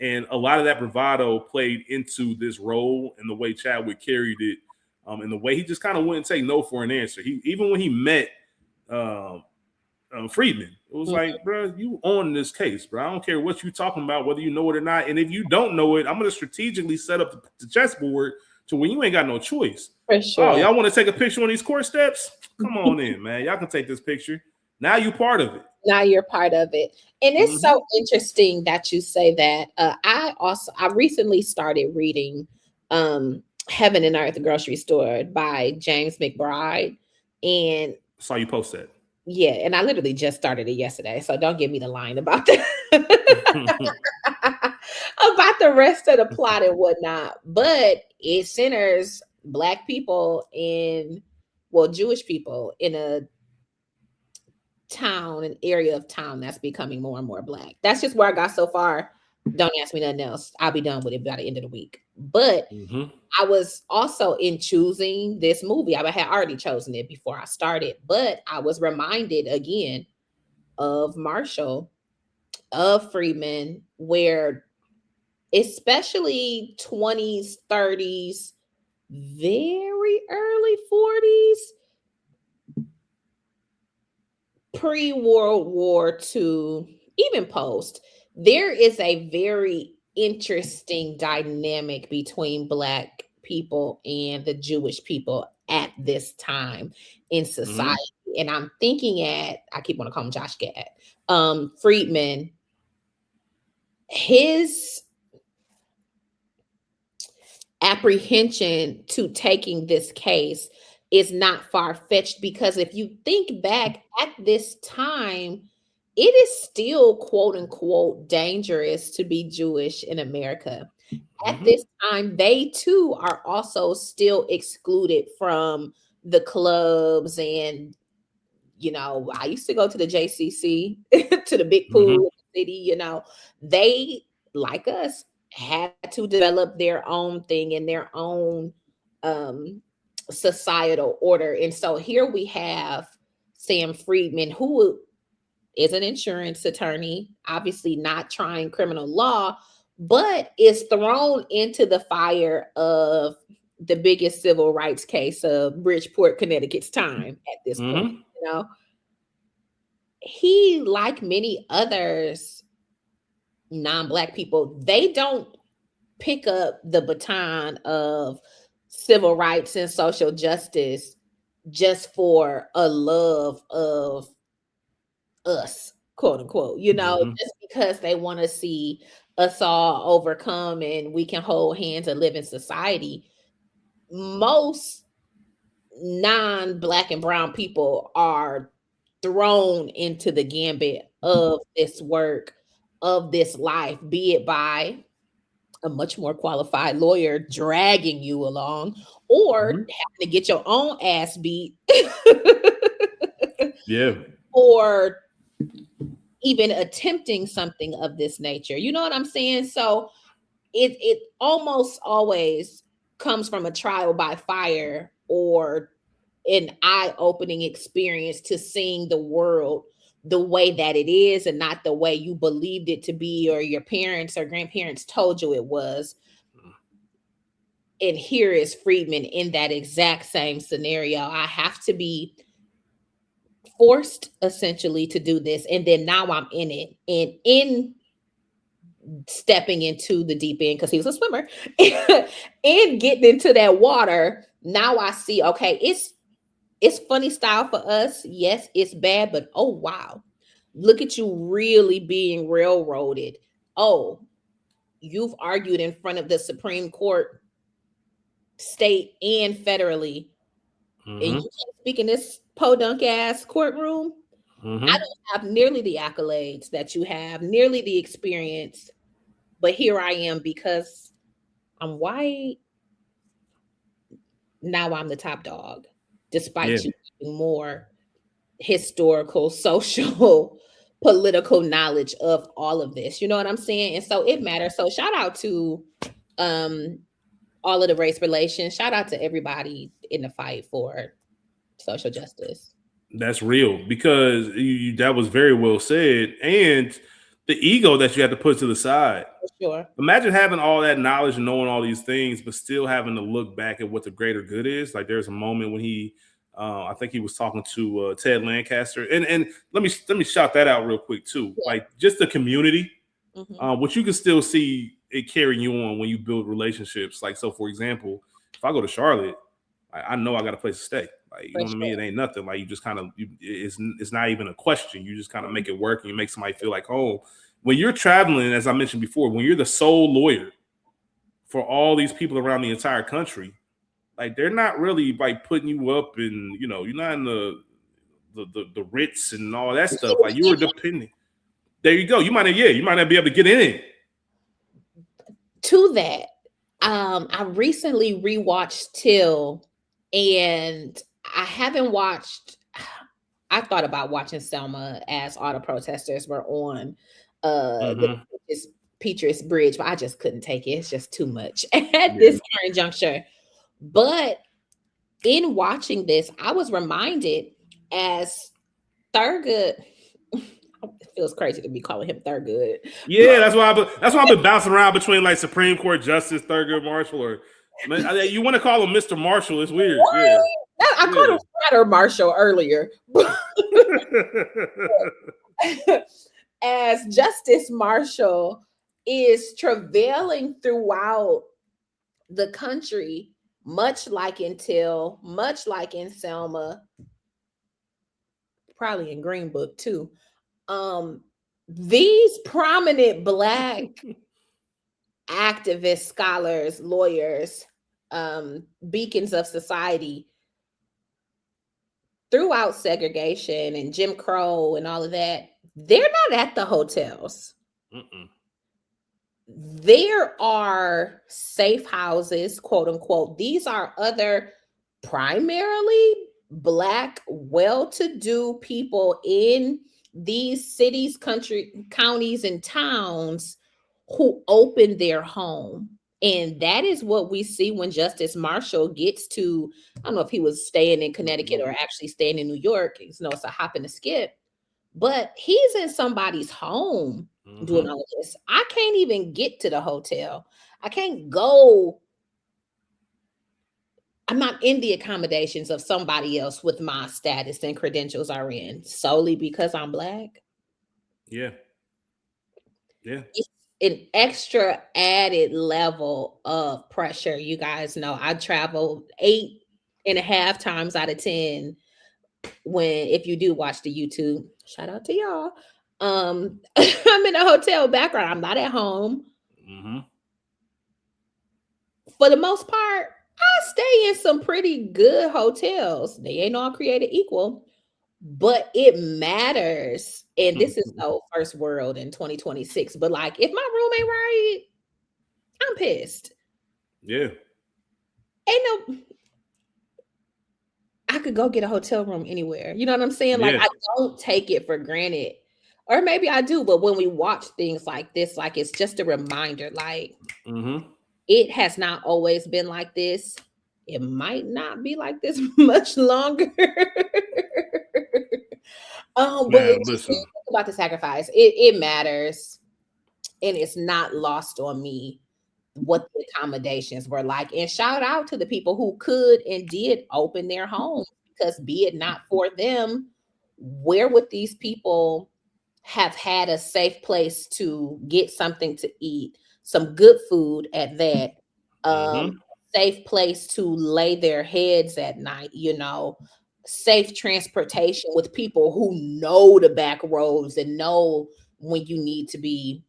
And a lot of that bravado played into this role and the way Chadwick carried it, and the way he just kind of wouldn't take no for an answer. Even when he met Friedman, it was like, bro, you on this case, bro. I don't care what you talking about, whether you know it or not. And if you don't know it, I'm going to strategically set up the chessboard to where you ain't got no choice. For sure. Oh, y'all want to take a picture on these court steps? Come on in, man. Y'all can take this picture. Now you part of it. Now you're part of it. And it's so interesting that you say that. I recently started reading Heaven and Earth grocery store by James McBride. And Saw you post that. yeah, and I literally just started it yesterday, so don't give me the line about that. About the rest of the plot and whatnot. But it centers Black people in, well, Jewish people in a town, an area of town that's becoming more and more Black. That's just where I got so far. Don't ask me nothing else. I'll be done with it by the end of the week. But I was also, in choosing this movie, I had already chosen it before I started, but I was reminded again of Marshall, of Freeman, where especially 20s, 30s, very early 40s, pre-World War II, even post, there is a very interesting dynamic between Black people and the Jewish people at this time in society. And I'm thinking I keep want to call him Josh Gad, Friedman, his apprehension to taking this case is not far-fetched, because if you think back at this time, it is still quote unquote dangerous to be Jewish in America. At this time, they too are also still excluded from the clubs. And I used to go to the JCC, to the big pool in the city. They, like us, had to develop their own thing in their own societal order. And so here we have Sam Friedman, who is an insurance attorney, obviously not trying criminal law, but is thrown into the fire of the biggest civil rights case of Bridgeport, Connecticut's time at this point. He, like many others, non-Black people, they don't pick up the baton of civil rights and social justice just for a love of us, quote unquote, just because they want to see us all overcome and we can hold hands and live in society. Most non-Black and brown people are thrown into the gambit of this work, of this life, be it by a much more qualified lawyer dragging you along, or having to get your own ass beat. Or even attempting something of this nature. You know what I'm saying? So it almost always comes from a trial by fire or an eye-opening experience to seeing the world the way that it is and not the way you believed it to be or your parents or grandparents told you it was. And here is Friedman in that exact same scenario. I have to be forced essentially to do this, and then now I'm in it, and in stepping into the deep end, because he was a swimmer, and getting into that water, now I see, okay, it's funny style for us. Yes, it's bad, but oh wow, look at you really being railroaded. Oh, you've argued in front of the Supreme Court, state and federally, and you can't speak in this podunk ass courtroom. I don't have nearly the accolades that you have, nearly the experience, but here I am because I'm white. Now I'm the top dog, despite you having more historical, social, political knowledge of all of this. You know what I'm saying? And so it matters. So shout out to all of the race relations. Shout out to everybody in the fight for social justice. That's real, because that was very well said. And the ego that you have to put to the side. For sure. Imagine having all that knowledge and knowing all these things, but still having to look back at what the greater good is. Like there's a moment when he, I think he was talking to Ted Lancaster, and let me shout that out real quick too. Yeah. Like just the community, which you can still see it carrying you on when you build relationships. Like so, for example, if I go to Charlotte, I know I got a place to stay. Like you know what I mean? It ain't nothing. Like you just kind of, it's not even a question. You just kind of make it work, and you make somebody feel like home. When you're traveling, as I mentioned before, when you're the sole lawyer for all these people around the entire country, like they're not really like putting you up, and you're not in the Ritz and all that stuff. Like you were depending. There you go. You might not be able to get in it. To that, I recently rewatched Till, and I haven't watched. I thought about watching Selma as all the protesters were on the Peaches Bridge, but I just couldn't take it. It's just too much at this current juncture. But in watching this, I was reminded as Thurgood. It feels crazy to be calling him Thurgood. Yeah, that's why I've been bouncing around between like Supreme Court Justice Thurgood Marshall, or you want to call him Mr. Marshall. It's weird. What? Yeah. I called him Frater Marshall earlier. As Justice Marshall is travailing throughout the country, much like in Till, much like in Selma, probably in Green Book too. These prominent Black activists, scholars, lawyers, beacons of society throughout segregation and Jim Crow and all of that, they're not at the hotels. There are safe houses, quote unquote. These are other primarily Black, well-to-do people in these cities, counties, and towns who open their home. And that is what we see when Justice Marshall gets to, I don't know if he was staying in Connecticut or actually staying in New York. It's a hop and a skip. But he's in somebody's home doing all of this. I can't even get to the hotel. I can't go. I'm not in the accommodations of somebody else with my status and credentials are in solely because I'm Black. Yeah. It's an extra added level of pressure. You guys know I travel 8.5 times out of 10 if you do watch the YouTube, shout out to y'all. I'm in a hotel background. I'm not at home. For the most part, I stay in some pretty good hotels. They ain't all created equal, but it matters. And this is no first world in 2026. But like, if my room ain't right, I'm pissed. Yeah. I could go get a hotel room anywhere. You know what I'm saying? Like, I don't take it for granted. Or maybe I do, but when we watch things like this, like it's just a reminder, like it has not always been like this. It might not be like this much longer. But listen, about the sacrifice, it matters. And it's not lost on me what the accommodations were like. And shout out to the people who could and did open their homes, because be it not for them, where would these people have had a safe place to get something to eat, some good food at that, safe place to lay their heads at night, safe transportation with people who know the back roads and know when you need to be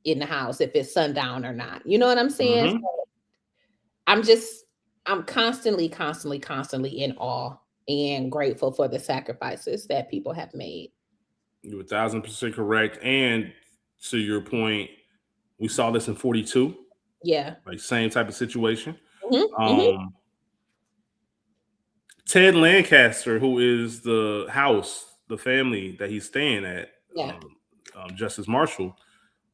in the house, if it's sundown or not. You know what I'm saying? So I'm constantly in awe and grateful for the sacrifices that people have made. You're 1,000% correct. And to your point, we saw this in 42. Yeah. Like same type of situation. Ted Lancaster, who is the family that he's staying at, Justice Marshall,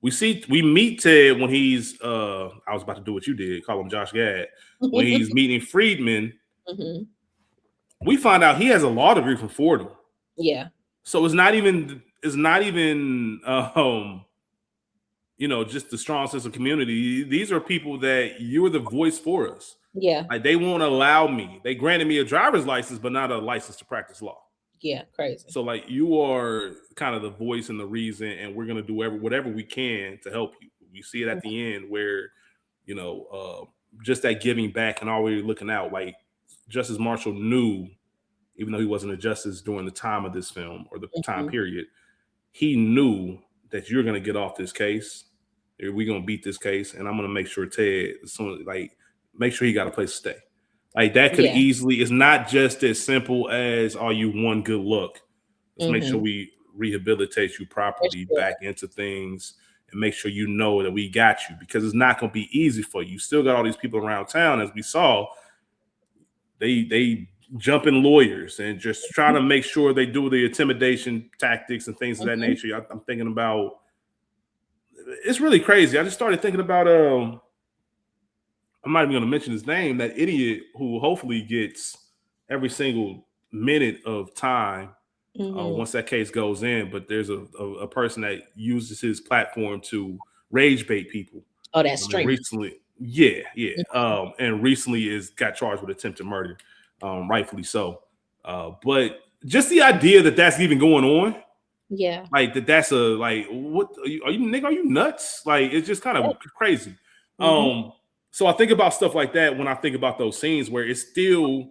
we meet Ted when he's I was about to do what you did, call him Josh Gad. When he's meeting Friedman, we find out he has a law degree from Fordham. Yeah. So it's not even just the strong sense of community. These are people that you're the voice for us. Yeah. Like they won't allow me. They granted me a driver's license, but not a license to practice law. Yeah, crazy. So like you are kind of the voice and the reason, and we're gonna do whatever we can to help you. We see it at the end where, just that giving back and always looking out. Like Justice Marshall knew, even though he wasn't a justice during the time of this film or the time period, he knew that you're gonna get off this case. We're gonna beat this case, and I'm gonna make sure Ted, make sure he got a place to stay. Like that could easily, it's not just as simple as, are you one good look? Let's make sure we rehabilitate you properly back into things and make sure you know that we got you, because it's not going to be easy for you. You still got all these people around town, as we saw. They jump in lawyers and just trying to make sure they do the intimidation tactics and things of that nature. I'm thinking about, it's really crazy. I just started thinking about I'm not even going to mention his name, that idiot who hopefully gets every single minute of time once that case goes in. But there's a person that uses his platform to rage bait people. Oh, that's strange. Recently, and recently got charged with attempted murder, rightfully so. But just the idea that that's even going on, like that's a, like, what are you nigga? Are you nuts? Like, it's just kind of crazy. So I think about stuff like that when I think about those scenes where it's still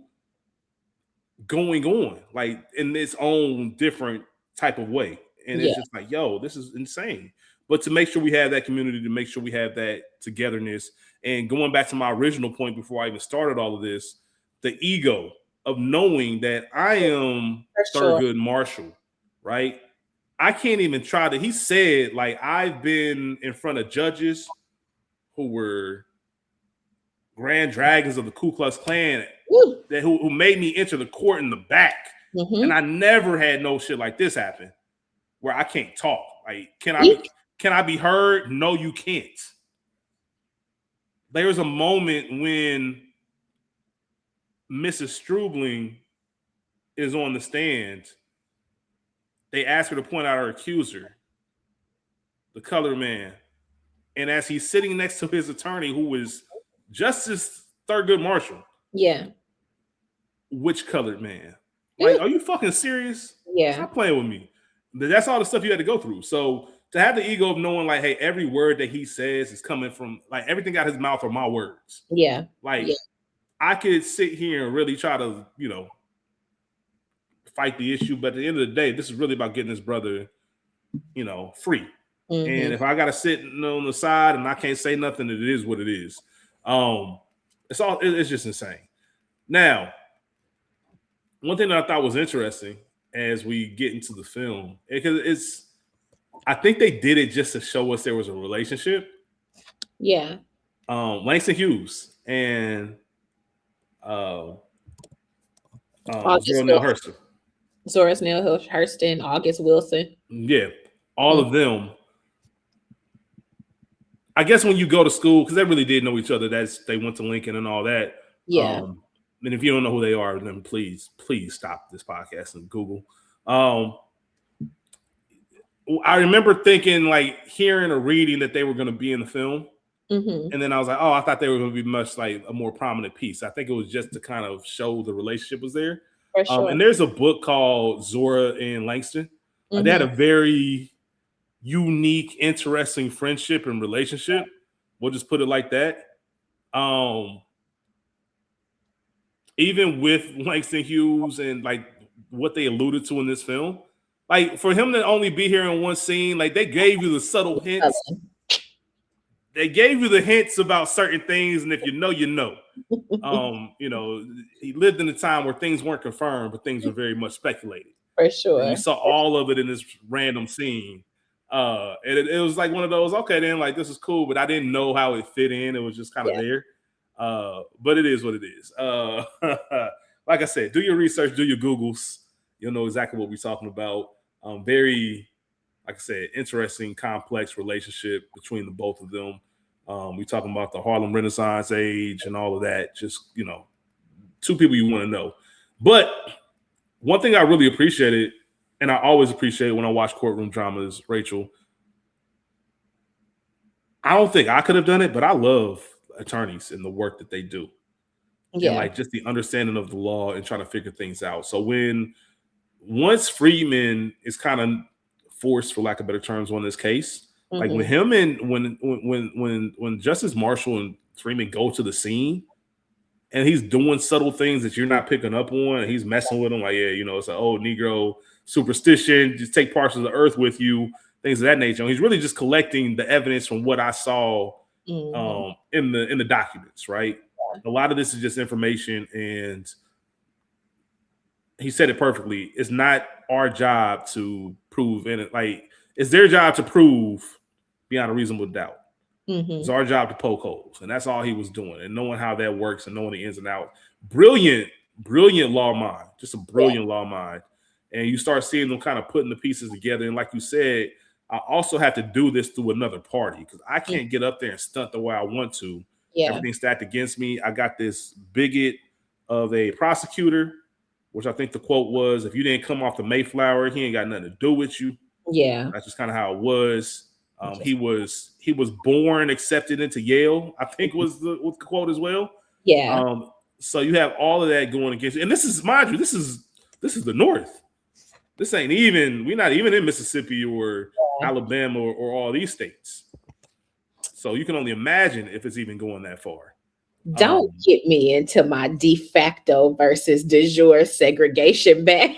going on, like in its own different type of way. And it's just like, yo, this is insane. But to make sure we have that community, to make sure we have that togetherness, and going back to my original point before I even started all of this, the ego of knowing that I am Thurgood Marshall, right? I can't even try to, he said, like, I've been in front of judges who were Grand Dragons of the Ku Klux Klan who made me enter the court in the back. And I never had no shit like this happen where I can't talk. Like, can I be heard? No, you can't. There was a moment when Mrs. Strubling is on the stand. They ask her to point out her accuser, the colored man. And as he's sitting next to his attorney, who is Justice Thurgood Marshall. Yeah. Which colored man? Like, are you fucking serious? Yeah. Stop playing with me. That's all the stuff you had to go through. So to have the ego of knowing, like, hey, every word that he says is coming from, like, everything out his mouth are my words. Yeah. Like, I could sit here and really try to, fight the issue. But at the end of the day, this is really about getting his brother, free. And if I got to sit on the side and I can't say nothing, it is what it is. It's just insane. Now, one thing that I thought was interesting as we get into the film, because I think they did it just to show us there was a relationship. Yeah. Langston Hughes and Zora Neale Hurston, August Wilson. Yeah, all of them. I guess when you go to school, because they really did know each other, they went to Lincoln and all that. Yeah. And if you don't know who they are, then please stop this podcast and Google. I remember thinking, like, hearing or reading that they were going to be in the film. And then I was like, oh, I thought they were going to be much like a more prominent piece. I think it was just to kind of show the relationship was there. For sure. And there's a book called Zora and Langston. They had a very unique, interesting friendship and relationship. We'll just put it like that. Even with Langston Hughes and, like, what they alluded to in this film, like, for him to only be here in one scene, like, they gave you the subtle hints. They gave you the hints about certain things, and if you know, you know. He lived in a time where things weren't confirmed, but things were very much speculated. For sure. And you saw all of it in this random scene. And it was like one of those, okay, then, like, this is cool, but I didn't know how it fit in. It was just kind of there. But it is what it is. Like I said, do your research, do your Googles. You'll know exactly what we're talking about. Very, like I said, interesting, complex relationship between the both of them. We're talking about the Harlem Renaissance age and all of that. Just, two people you want to know. But one thing I really appreciated, and I always appreciate when I watch courtroom dramas, Rachel, I don't think I could have done it, but I love attorneys and the work that they do. Yeah. And, like, just the understanding of the law and trying to figure things out. So once Freeman is kind of forced, for lack of better terms, on this case, like when him and when Justice Marshall and Freeman go to the scene and he's doing subtle things that you're not picking up on, and he's messing with them, like, it's an old Negro superstition, just take parts of the earth with you, things of that nature. And he's really just collecting the evidence from what I saw in the documents, right? A lot of this is just information, and he said it perfectly. It's not our job to prove in it. Like, it's their job to prove beyond a reasonable doubt. It's our job to poke holes, and that's all he was doing, and knowing how that works and knowing the ins and outs. Brilliant, brilliant law mind, just a brilliant law mind. And you start seeing them kind of putting the pieces together. And like you said, I also have to do this through another party because I can't get up there and stunt the way I want to. Everything's stacked against me. I got this bigot of a prosecutor, which I think the quote was, "If you didn't come off the Mayflower, he ain't got nothing to do with you." Yeah, that's just kind of how it was. He was born accepted into Yale, I think was the quote as well. Yeah. So you have all of that going against you. And this is, mind you, this is the North. This ain't even, we're not even in Mississippi or Alabama or all these states. So you can only imagine if it's even going that far. Don't get me into my de facto versus de jure segregation bag.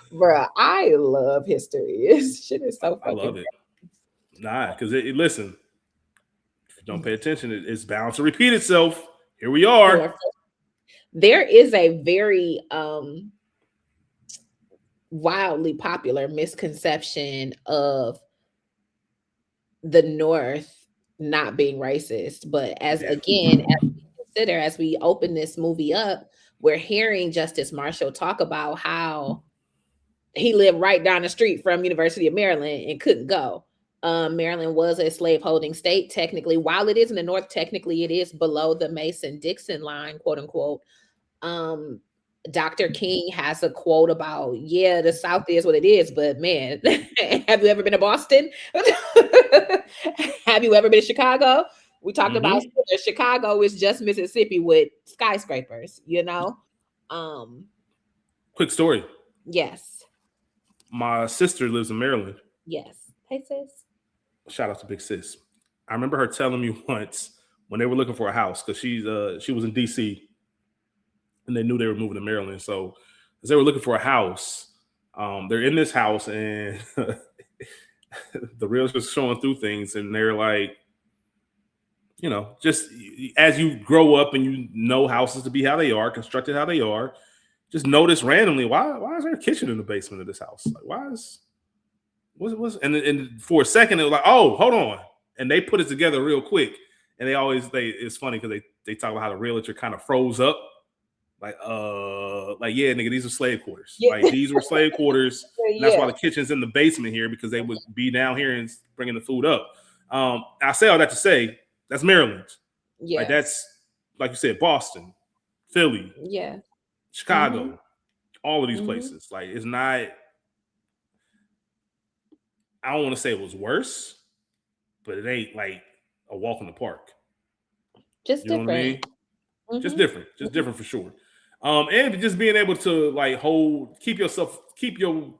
Bruh, I love history. This shit is so fucking I love it. Nah, because listen, if you don't pay attention, it's bound to repeat itself. Here we are. There is a very wildly popular misconception of the North not being racist, but as we consider, as we open this movie up, we're hearing Justice Marshall talk about how he lived right down the street from University of Maryland and couldn't go. Maryland was a slaveholding state, technically. While it is in the North, technically it is below the Mason-Dixon line, quote unquote. Dr. King has a quote about, yeah, the South is what it is, but man, have you ever been to Boston? Have you ever been to Chicago? We talked about Chicago is just Mississippi with skyscrapers, you know? Quick story. Yes. My sister lives in Maryland. Yes. Hey, sis. Shout out to Big Sis. I remember her telling me once when they were looking for a house, because she was in DC and they knew they were moving to Maryland. So as they were looking for a house, they're in this house and the realtor's showing through things, and they're like, you know, just as you grow up and you know houses to be how they are, constructed how they are, just notice randomly, why is there a kitchen in the basement of this house? Like, what's and for a second it was like, oh, hold on. And they put it together real quick. And it's funny because they talk about how the realtor kind of froze up. Like, yeah, nigga, these are slave quarters. Yeah. Like, these were slave quarters. And that's why the kitchen's in the basement here, because they would be down here and bringing the food up. I say all that to say that's Maryland. Yeah. Like, that's, like you said, Boston, Philly, Chicago, all of these places. Like, it's not, I don't want to say it was worse, but it ain't like a walk in the park. Just different. Know what I mean? Just different for sure. And just being able to like keep your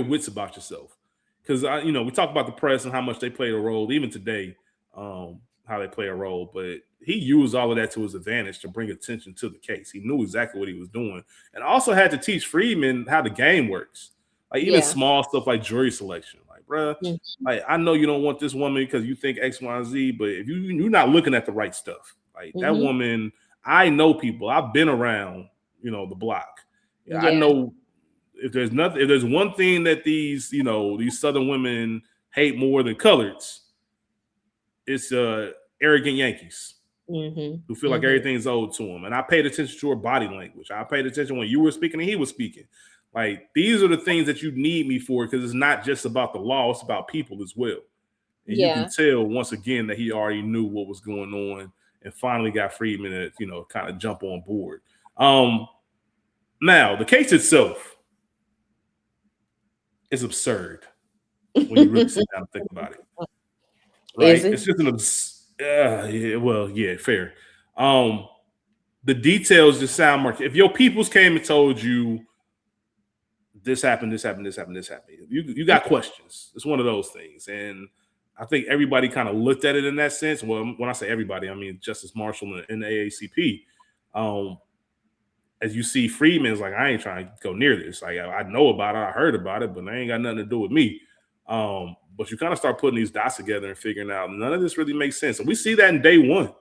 wits about yourself. Because we talk about the press and how much they play a role, even today, how they play a role. But he used all of that to his advantage to bring attention to the case. He knew exactly what he was doing, and also had to teach Friedman how the game works. Like, even small stuff like jury selection. Like, bruh, like, I know you don't want this woman because you think X, Y, and Z, but if you're not looking at the right stuff, like that woman, I know people. I've been around, the block. I know if there's one thing that these Southern women hate more than coloreds, it's arrogant Yankees who feel like everything's owed to them. And I paid attention to her body language. I paid attention when you were speaking and he was speaking. Like, these are the things that you need me for, because it's not just about the law, it's about people as well. And you can tell once again that he already knew what was going on and finally got Friedman to, kind of jump on board. Now, the case itself is absurd when you really sit down and think about it. Right? It's just fair. The details just sound more. If your peoples came and told you this happened, you got questions. It's one of those things. And I think everybody kind of looked at it in that sense. Well, when I say everybody, I mean Justice Marshall and the AACP. As you see, Friedman's like, I ain't trying to go near this. Like, I know about it, I heard about it, but they ain't got nothing to do with me. But But you kind of start putting these dots together and figuring out none of this really makes sense. And we see that in day one,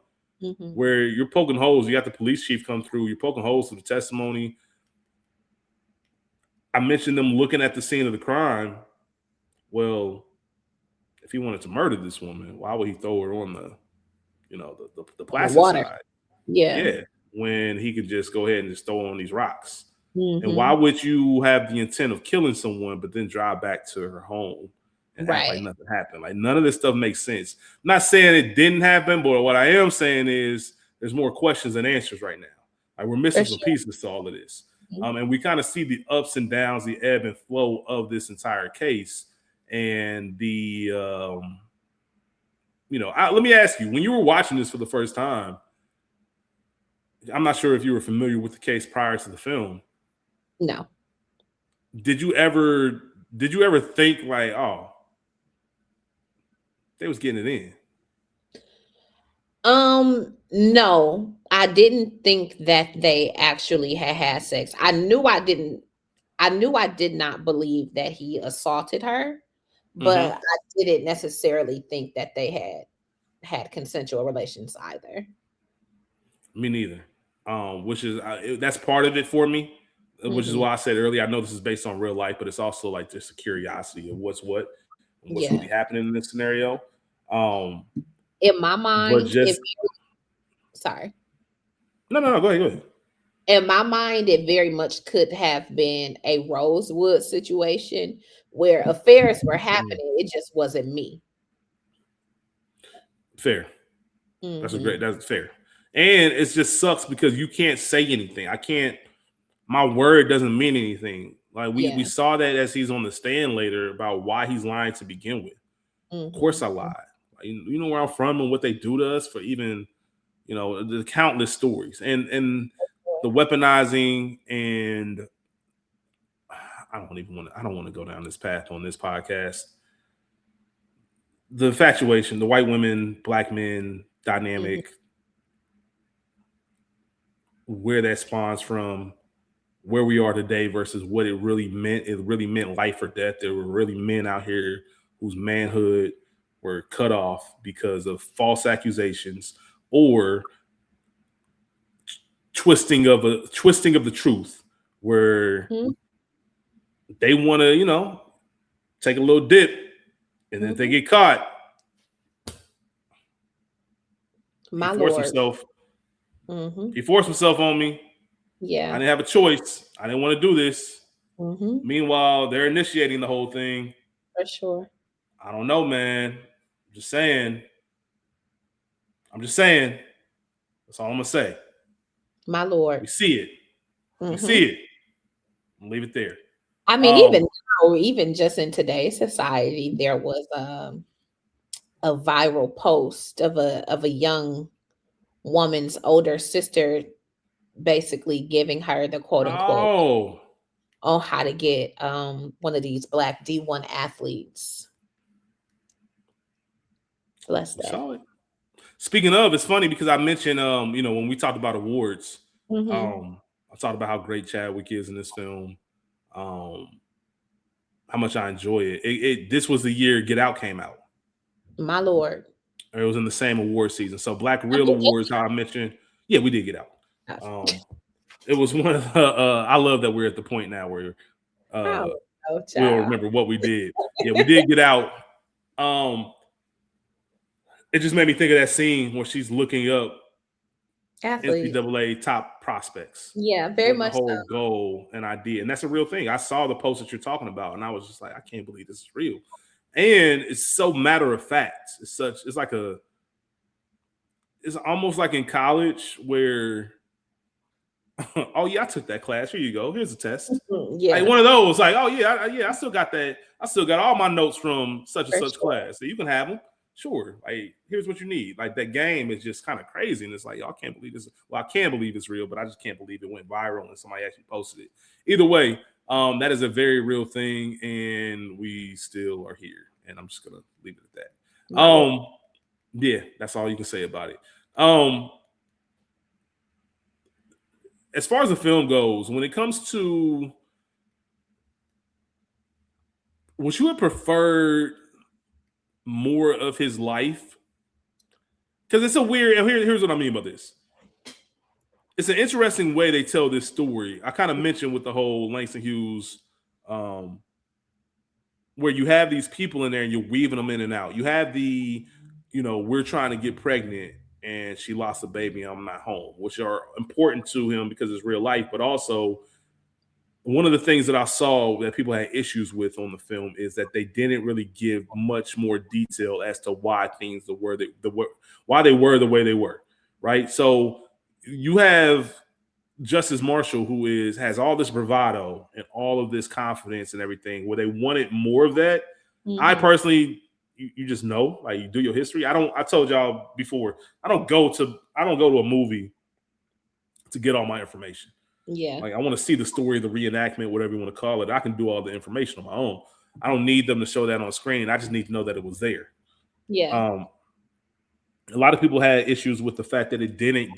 where you're poking holes. You got the police chief come through. You're poking holes to the testimony. I mentioned them looking at the scene of the crime. Well, if he wanted to murder this woman, why would he throw her on the plastic water. side? Yeah. When he could just go ahead and just throw on these rocks. Mm-hmm. And why would you have the intent of killing someone, but then drive back to her home and act like nothing happened? Like, none of this stuff makes sense. I'm not saying it didn't happen, but what I am saying is there's more questions than answers right now. Like, we're missing some pieces to all of this. And we kind of see the ups and downs, the ebb and flow of this entire case. And the, let me ask you, when you were watching this for the first time, I'm not sure if you were familiar with the case prior to the film. No. Did you ever think like, oh, they was getting it in? No, I didn't think that they actually had sex. I knew I did not believe that he assaulted her, but I didn't necessarily think that they had consensual relations either. Me neither. Which is that's part of it for me, which is why I said earlier, I know this is based on real life, but it's also like just a curiosity of what's what and what's really happening in this scenario. In my mind, sorry. No, go ahead. In my mind, it very much could have been a Rosewood situation where affairs were happening. It just wasn't me. Fair. That's fair. And it just sucks because you can't say anything. My word doesn't mean anything. Like we saw that as he's on the stand later about why he's lying to begin with. Of course I lied. You know where I'm from and what they do to us for even, the countless stories and the weaponizing, and I don't want to go down this path on this podcast. The infatuation, the white women, black men dynamic, where that spawns from, where we are today versus what it really meant. It really meant life or death. There were really men out here whose manhood were cut off because of false accusations or twisting of the truth, where they want to, take a little dip, and then if they get caught, My he forced Lord. himself. He forced himself on me. Yeah. I didn't have a choice. I didn't want to do this. Meanwhile, they're initiating the whole thing. For sure. I don't know, man. I'm just saying. That's all I'm gonna say. My Lord. We see it. We see it. I'll leave it there. I mean, even just in today's society, there was a viral post of a young woman's older sister basically giving her the quote unquote on how to get one of these black D1 athletes. Bless that. Solid. Speaking of, it's funny because I mentioned when we talked about awards, I talked about how great Chadwick is in this film, how much I enjoy it. This was the year Get Out came out. My Lord. It was in the same award season. So Black Real Awards, how I mentioned. Yeah, we did Get Out. It was one of the, I love that we're at the point now where we'll remember what we did. Yeah, we did Get Out. It just made me think of that scene where she's looking up NCAA top prospects. Yeah, very much the whole goal and idea. And that's a real thing. I saw the post that you're talking about, and I was just like, I can't believe this is real. And it's so matter of fact. It's almost like in college where, oh yeah, I took that class. Here you go. Here's a test. Yeah, like one of those. Like, oh yeah, I still got that. I still got all my notes from such and such class. So you can have them. Sure. Like, here's what you need. Like, that game is just kind of crazy. And it's like, y'all can't believe this. Well, I can believe it's real, but I just can't believe it went viral and somebody actually posted it. Either way, that is a very real thing, and we still are here. And I'm just gonna leave it at that. Yeah, that's all you can say about it. As far as the film goes, when it comes to, would you have preferred more of his life, because it's a weird. Here's what I mean by this. It's an interesting way they tell this story. I kind of mentioned with the whole Langston Hughes, um, where you have these people in there and you're weaving them in and out. You have the, we're trying to get pregnant and she lost a baby and I'm not home, which are important to him because it's real life. But also, one of the things that I saw that people had issues with on the film is that they didn't really give much more detail as to why things why they were the way they were, right? So you have Justice Marshall, who has all this bravado and all of this confidence and everything, where they wanted more of that. I personally, you just know, like, you do your history. I told y'all before, I don't go to a movie to get all my information. Yeah. Like, I want to see the story, the reenactment, whatever you want to call it. I can do all the information on my own. I don't need them to show that on screen. I just need to know that it was there. Yeah. A lot of people had issues with the fact that it didn't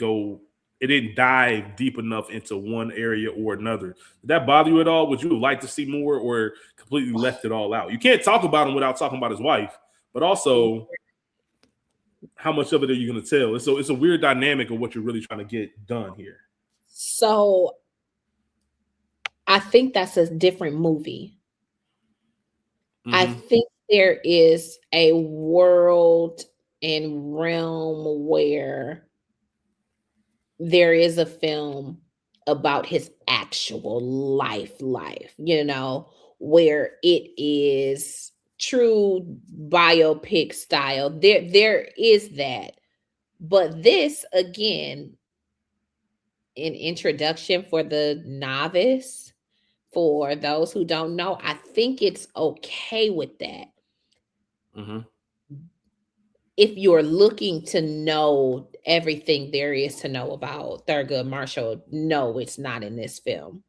dive deep enough into one area or another. Did that bother you at all? Would you have liked to see more, or completely left it all out? You can't talk about him without talking about his wife, but also, how much of it are you going to tell? It's a weird dynamic of what you're really trying to get done here. So I think that's a different movie. I think there is a world and realm where there is a film about his actual life, where it is true biopic style. There is that. But this, again, an introduction for the novice, for those who don't know, I think it's okay with that. If you're looking to know everything there is to know about Thurgood Marshall, no, it's not in this film.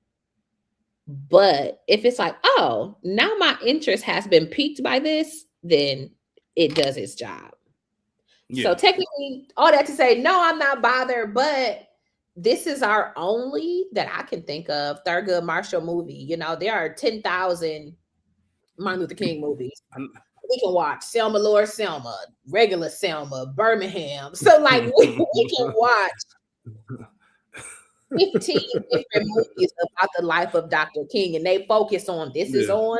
But if it's like, oh, now my interest has been piqued by this, then it does its job. Yeah. So technically, all that to say, no, I'm not bothered, but this is our only, that I can think of, Thurgood Marshall movie. There are 10,000 Martin Luther King movies. We can watch Selma, Lord Selma, regular Selma, Birmingham. So, like, we can watch 15 different movies about the life of Dr. King, and they focus on is on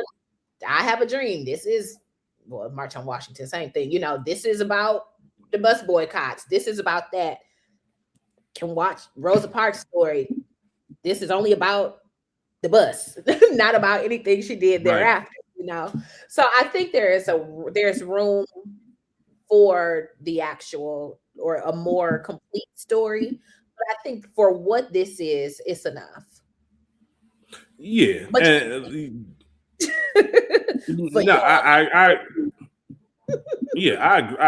I Have a Dream. This is, March on Washington, same thing. This is about the bus boycotts. This is about that. Can watch Rosa Parks' story. This is only about the bus, not about anything she did thereafter. So I think there's room for the actual, or a more complete story. But I think for what this is, it's enough. Yeah. But I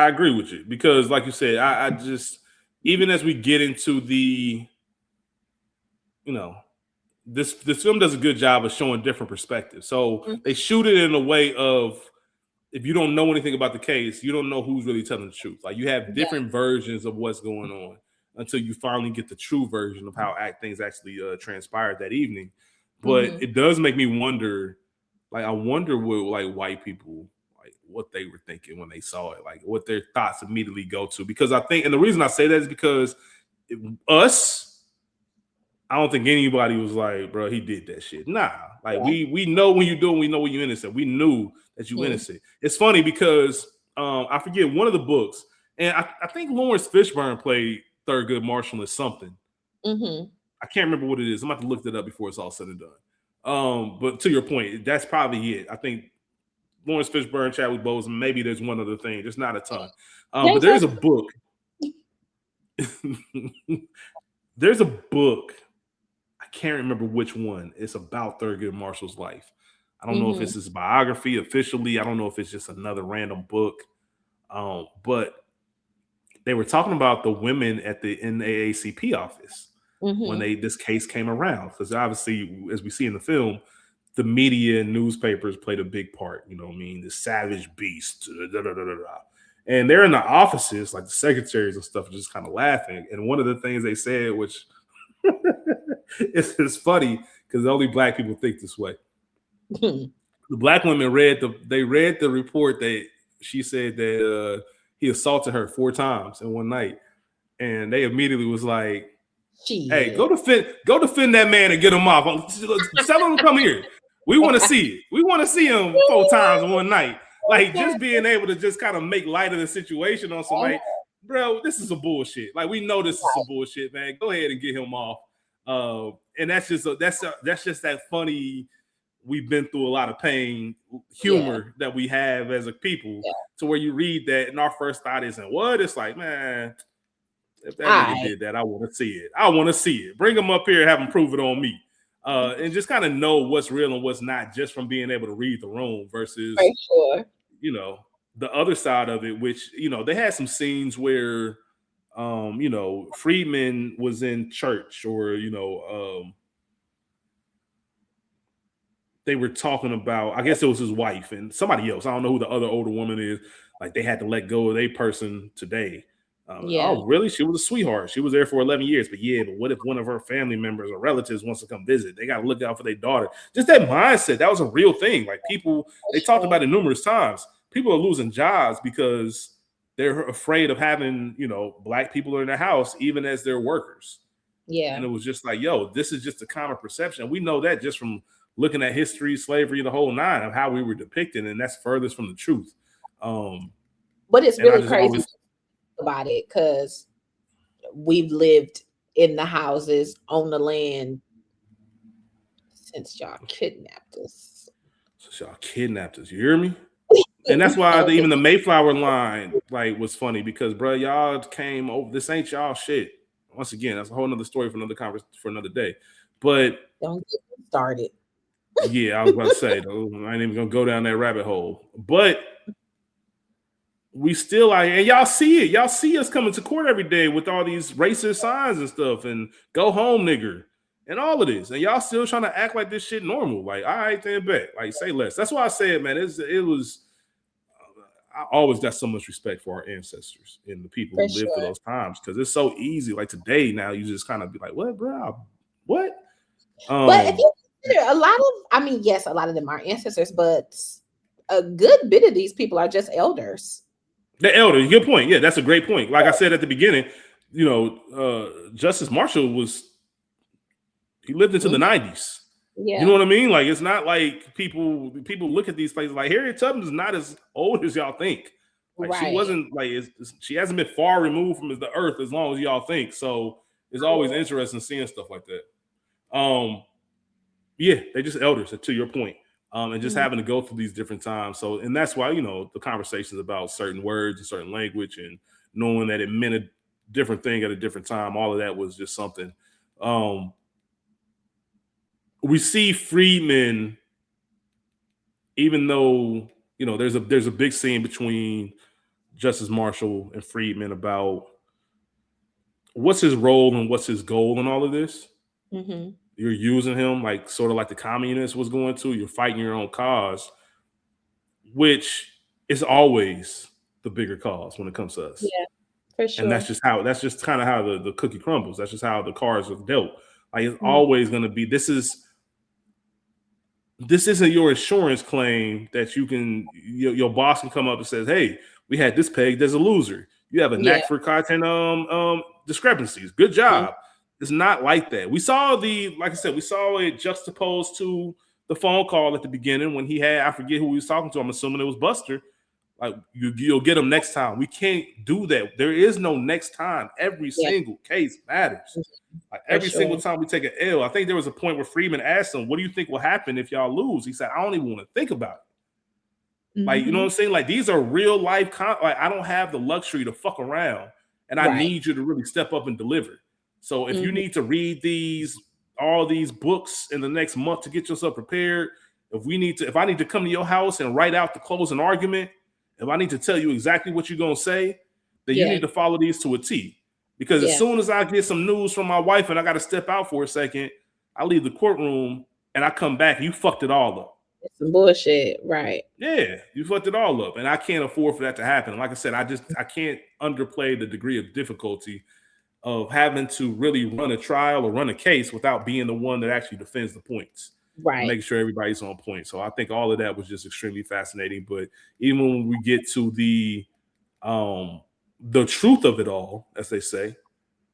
agree with you, because, like you said, I just, even as we get into the, this film does a good job of showing different perspectives. So they shoot it in a way of, if you don't know anything about the case, you don't know who's really telling the truth. Like, you have different versions of what's going on until you finally get the true version of how things actually transpired that evening. But it does make me wonder, like, I wonder what, like, white people, like, what they were thinking when they saw it, like, what their thoughts immediately go to. Because I think, and the reason I say that is because I don't think anybody was like, bro, he did that shit. Nah, like, we know when you do it, we know when you're innocent. We knew that you innocent. It's funny because I forget one of the books, and I think Lawrence Fishburne played Thurgood Marshall in something. I can't remember what it is. I'm about to look that up before it's all said and done. But to your point, that's probably it. I think Lawrence Fishburne, Chadwick Boseman, maybe there's one other thing, just not a ton. But there's a book. There's a book. I can't remember which one. It's about Thurgood Marshall's life. I don't know if it's his biography officially. I don't know if it's just another random book. But they were talking about the women at the NAACP office when this case came around. Because obviously, as we see in the film, the media and newspapers played a big part. You know what I mean? The savage beast. And they're in the offices, like the secretaries and stuff, just kind of laughing. And one of the things they said, which it's funny because only black people think this way. The black women read the report that she said that he assaulted her 4 times in one night, and they immediately was like, "Hey, go defend that man and get him off. Tell him to come here. We want to see it. We want to see him 4 times in one night." Like, just being able to just kind of make light of the situation on some, like, bro, this is a bullshit. Like, we know this is some bullshit, man. Go ahead and get him off. And that's just that funny. We've been through a lot of pain, humor that we have as a people, to where you read that and our first thought isn't what? It's like, man, if that nigga did that, I want to see it. I want to see it. Bring him up here and have him prove it on me. And just kind of know what's real and what's not, just from being able to read the room versus, you know, the other side of it, which, you know, they had some scenes where, you know, Friedman was in church, or, you know, they were talking about, I guess it was his wife and somebody else. I don't know who the other older woman is. Like, they had to let go of a person today. Oh, really? She was a sweetheart. She was there for 11 years. But what if one of her family members or relatives wants to come visit? They got to look out for their daughter. Just that mindset. That was a real thing. Like, people, they talked about it numerous times. People are losing jobs because they're afraid of having, you know, black people in their house, even as their workers. Yeah. And it was just like, yo, this is just a common perception. We know that just from looking at history, slavery, the whole nine of how we were depicted. And that's furthest from the truth. But it's really crazy about it, because we've lived in the houses on the land since y'all kidnapped us. You hear me? And that's why even the Mayflower line, like, was funny, because, bro, y'all came over. This ain't y'all shit. Once again, that's a whole nother story for another conversation for another day. But don't get started. Yeah, I was about to say, though, I ain't even gonna go down that rabbit hole. But we still are, and y'all see it. Y'all see us coming to court every day with all these racist signs and stuff, and go home, nigger, and all of this. And y'all still trying to act like this shit normal. Like, all right, then bet. Like, say less. That's why I said, man, it was. I always got so much respect for our ancestors and the people who lived through those times, because it's so easy. Like, today, now you just kind of be like, what, bro? What? But if you consider a lot of, I mean, yes, a lot of them are ancestors, but a good bit of these people are just elders. The elders, good point. Yeah, that's a great point. Like I said at the beginning, you know, Justice Marshall he lived into the 90s. Yeah. You know what I mean? Like, it's not like people look at these places like Harriet Tubman is not as old as y'all think. Like, she wasn't like, she hasn't been far removed from the earth as long as y'all think. So it's always interesting seeing stuff like that. Yeah, they just elders, to your point. And just having to go through these different times. So, and that's why, you know, the conversations about certain words and certain language and knowing that it meant a different thing at a different time, all of that was just something. We see Friedman, even though, you know, there's a big scene between Justice Marshall and Friedman about what's his role and what's his goal in all of this. Mm-hmm. You're using him like sort of like the communist was going to. You're fighting your own cause, which is always the bigger cause when it comes to us. Yeah, for sure. And that's just kind of how the cookie crumbles. That's just how the cards are dealt. Like, it's always going to be, this isn't your insurance claim that you can, your boss can come up and says, hey, we had this pegged as a loser. You have a knack for content discrepancies. Good job. It's not like that. We saw like I said, we saw it juxtaposed to the phone call at the beginning when he had, I forget who he was talking to. I'm assuming it was Buster. Like, you'll get him next time. We can't do that. There is no next time. Every single case matters. Like, every single time we take an L. I think there was a point where Friedman asked him, what do you think will happen if y'all lose? He said, I don't even want to think about it. Like, you know what I'm saying? Like, these are real life. Like, I don't have the luxury to fuck around, and I need you to really step up and deliver. So if you need to read all these books in the next month to get yourself prepared, if I need to come to your house and write out the closing argument, if I need to tell you exactly what you're going to say, then you need to follow these to a T. Because as soon as I get some news from my wife and I got to step out for a second, I leave the courtroom and I come back, you fucked it all up. It's some bullshit, right? Yeah, you fucked it all up. And I can't afford for that to happen. Like I said, I can't underplay the degree of difficulty of having to really run a trial or run a case without being the one that actually defends the points. Right. making sure everybody's on point. So I think all of that was just extremely fascinating. But even when we get to the truth of it all, as they say,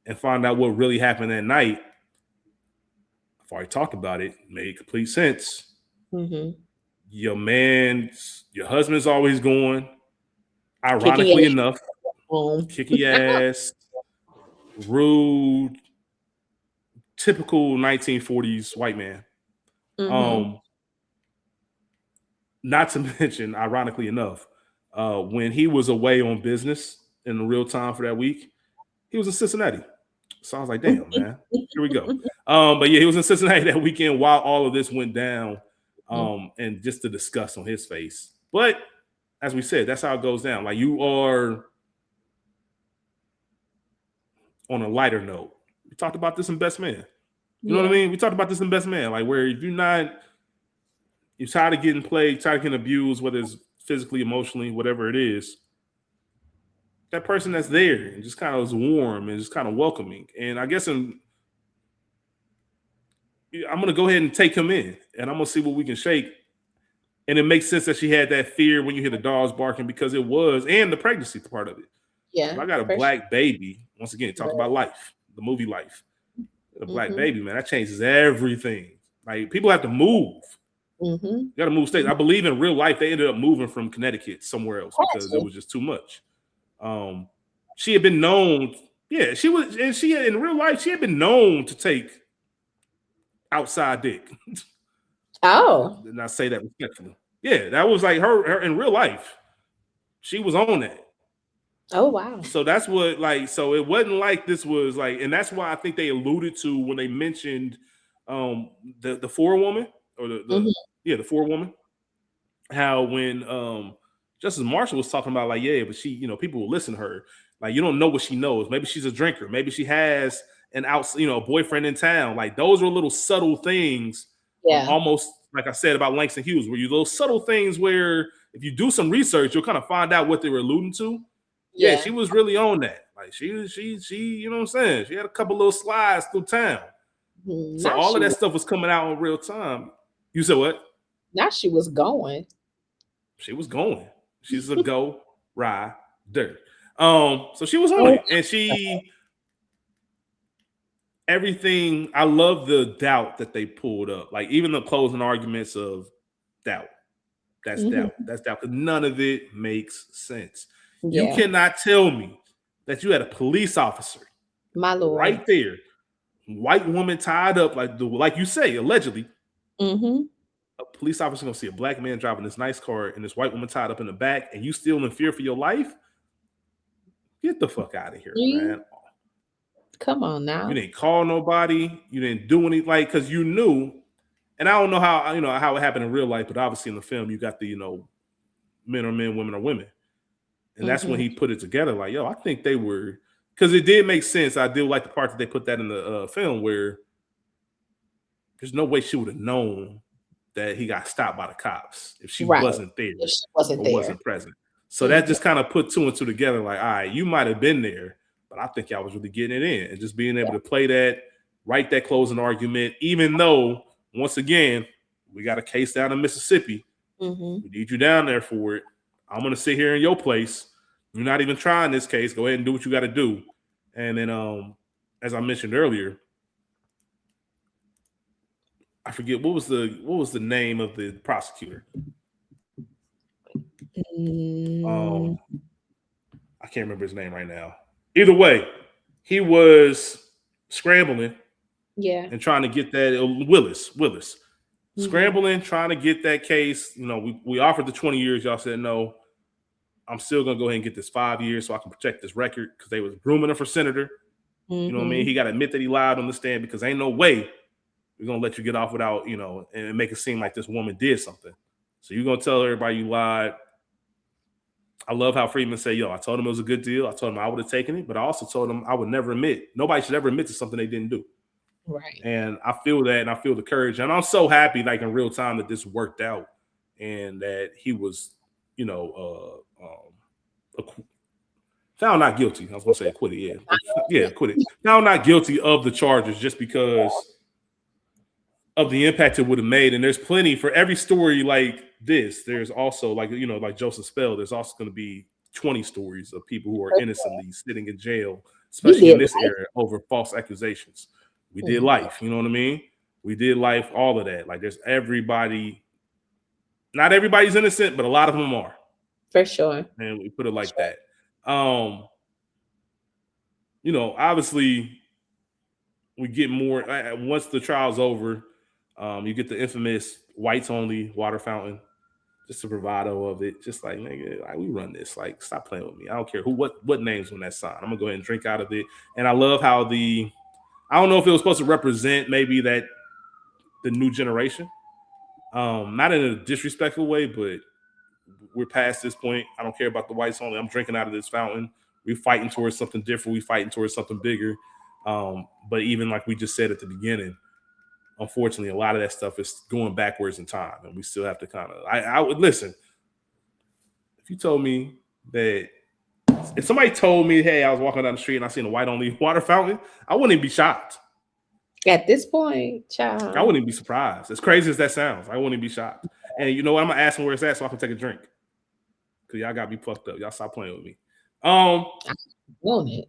and find out what really happened that night, I've already talked about it, made complete sense. Mm-hmm. Your husband's always going, Kicking your ironically enough, home. kicking your ass, rude, typical 1940s white man. Mm-hmm. Um, not to mention, ironically enough, when he was away on business in real time for that week, he was in Cincinnati. So I was like, damn, man, here we go. But yeah, he was in Cincinnati that weekend while all of this went down, and just the disgust on his face. But as we said, that's how it goes down. Like, you are on a lighter note. We talked about this in Best Man. You know what I mean? We talked about this in Best Man. Like, where if you're tired of getting played, tired of getting abused, whether it's physically, emotionally, whatever it is, that person that's there and just kind of is warm and just kind of welcoming. And I guess I'm going to go ahead and take him in, and I'm going to see what we can shake. And it makes sense that she had that fear when you hear the dogs barking, because it was, and the pregnancy part of it. Yeah. If I got a black baby, once again, talk about life, the movie Life. A black baby, man, that changes everything. Like, people have to move. You got to move states. I believe in real life, they ended up moving from Connecticut somewhere else because it was just too much. She had been known, she was, and she in real life, she had been known to take outside dick. Oh. And I say that respectfully. Yeah, that was like her in real life. She was on that. Oh, wow. So that's what, like, so it wasn't like this was like, and that's why I think they alluded to when they mentioned the forewoman, or the forewoman, how when Justice Marshall was talking about, like, yeah, but she, people will listen to her. Like, you don't know what she knows. Maybe she's a drinker. Maybe she has a boyfriend in town. Like, those are little subtle things. Yeah. Almost like I said about Langston Hughes, where those subtle things where if you do some research, you'll kind of find out what they were alluding to. Yeah, she was really on that. Like, she, you know what I'm saying? She had a couple little slides through town. So all of that stuff was coming out in real time. You said what? Now she was going. She was going. She's a go rider. So she was on it, and everything. I love the doubt that they pulled up. Like, even the closing arguments of doubt. That's doubt. That's doubt. Because none of it makes sense. Yeah. You cannot tell me that you had a police officer, my lord, right there, white woman tied up, like you say, allegedly. A police officer gonna see a black man driving this nice car and this white woman tied up in the back, and you still in fear for your life? Get the fuck out of here, man. Come on now. You didn't call nobody. You didn't do anything, like, because you knew. And I don't know how it happened in real life, but obviously in the film you got the men are men, women are women. And that's when he put it together, like, yo, I think they were, because it did make sense. I did like the part that they put that in the film, where there's no way she would have known that he got stopped by the cops if she wasn't there, if she wasn't present. So that just kind of put two and two together, like, all right, you might have been there, but I think y'all was really getting it in, and just being able to play that, write that closing argument, even though, once again, we got a case down in Mississippi. We need you down there for it. I'm going to sit here in your place. You're not even trying this case. Go ahead and do what you got to do. And then, as I mentioned earlier, I forget what was the name of the prosecutor. I can't remember his name right now. Either way, he was scrambling, and trying to get that Willis. Scrambling, trying to get that case. We offered the 20 years. Y'all said no. I'm still going to go ahead and get this 5 years so I can protect this record, because they was grooming him for senator. You know what I mean? He got to admit that he lied on the stand, because ain't no way we're going to let you get off without, and make it seem like this woman did something. So you're going to tell everybody you lied. I love how Friedman said, yo, I told him it was a good deal. I told him I would have taken it, but I also told him I would never admit. Nobody should ever admit to something they didn't do. Right. And I feel that, and I feel the courage. And I'm so happy, like, in real time, that this worked out, and that he was, found not guilty. I was going to say acquitted. Yeah, acquitted. Found not guilty of the charges, just because of the impact it would have made. And there's plenty for every story like this. There's also like, you know, like Joseph Spell, there's also going to be 20 stories of people who are innocently sitting in jail, especially in this era, over false accusations. We did life, you know what I mean? We did life, all of that. Like there's everybody, not everybody's innocent, but a lot of them are. For sure. And we put it like that. You know, obviously we get more once the trial's over. You get the infamous whites only water fountain, just the bravado of it. Just like, nigga, like, we run this. Like, stop playing with me. I don't care what names on that sign. I'm gonna go ahead and drink out of it. And I love how I don't know if it was supposed to represent maybe that the new generation. Not in a disrespectful way, but we're past this point. I don't care about the whites only. I'm drinking out of this fountain. We're fighting towards something different. We're fighting towards something bigger. But even like we just said at the beginning, unfortunately, a lot of that stuff is going backwards in time, and we still have to kind of. I would listen. If you told me that, if somebody told me, hey, I was walking down the street and I seen a white only water fountain, I wouldn't even be shocked. At this point, child, I wouldn't even be surprised. As crazy as that sounds, I wouldn't even be shocked. And you know what? I'm gonna ask them where it's at so I can take a drink. Cause y'all got me fucked up. Y'all stop playing with me. I want it.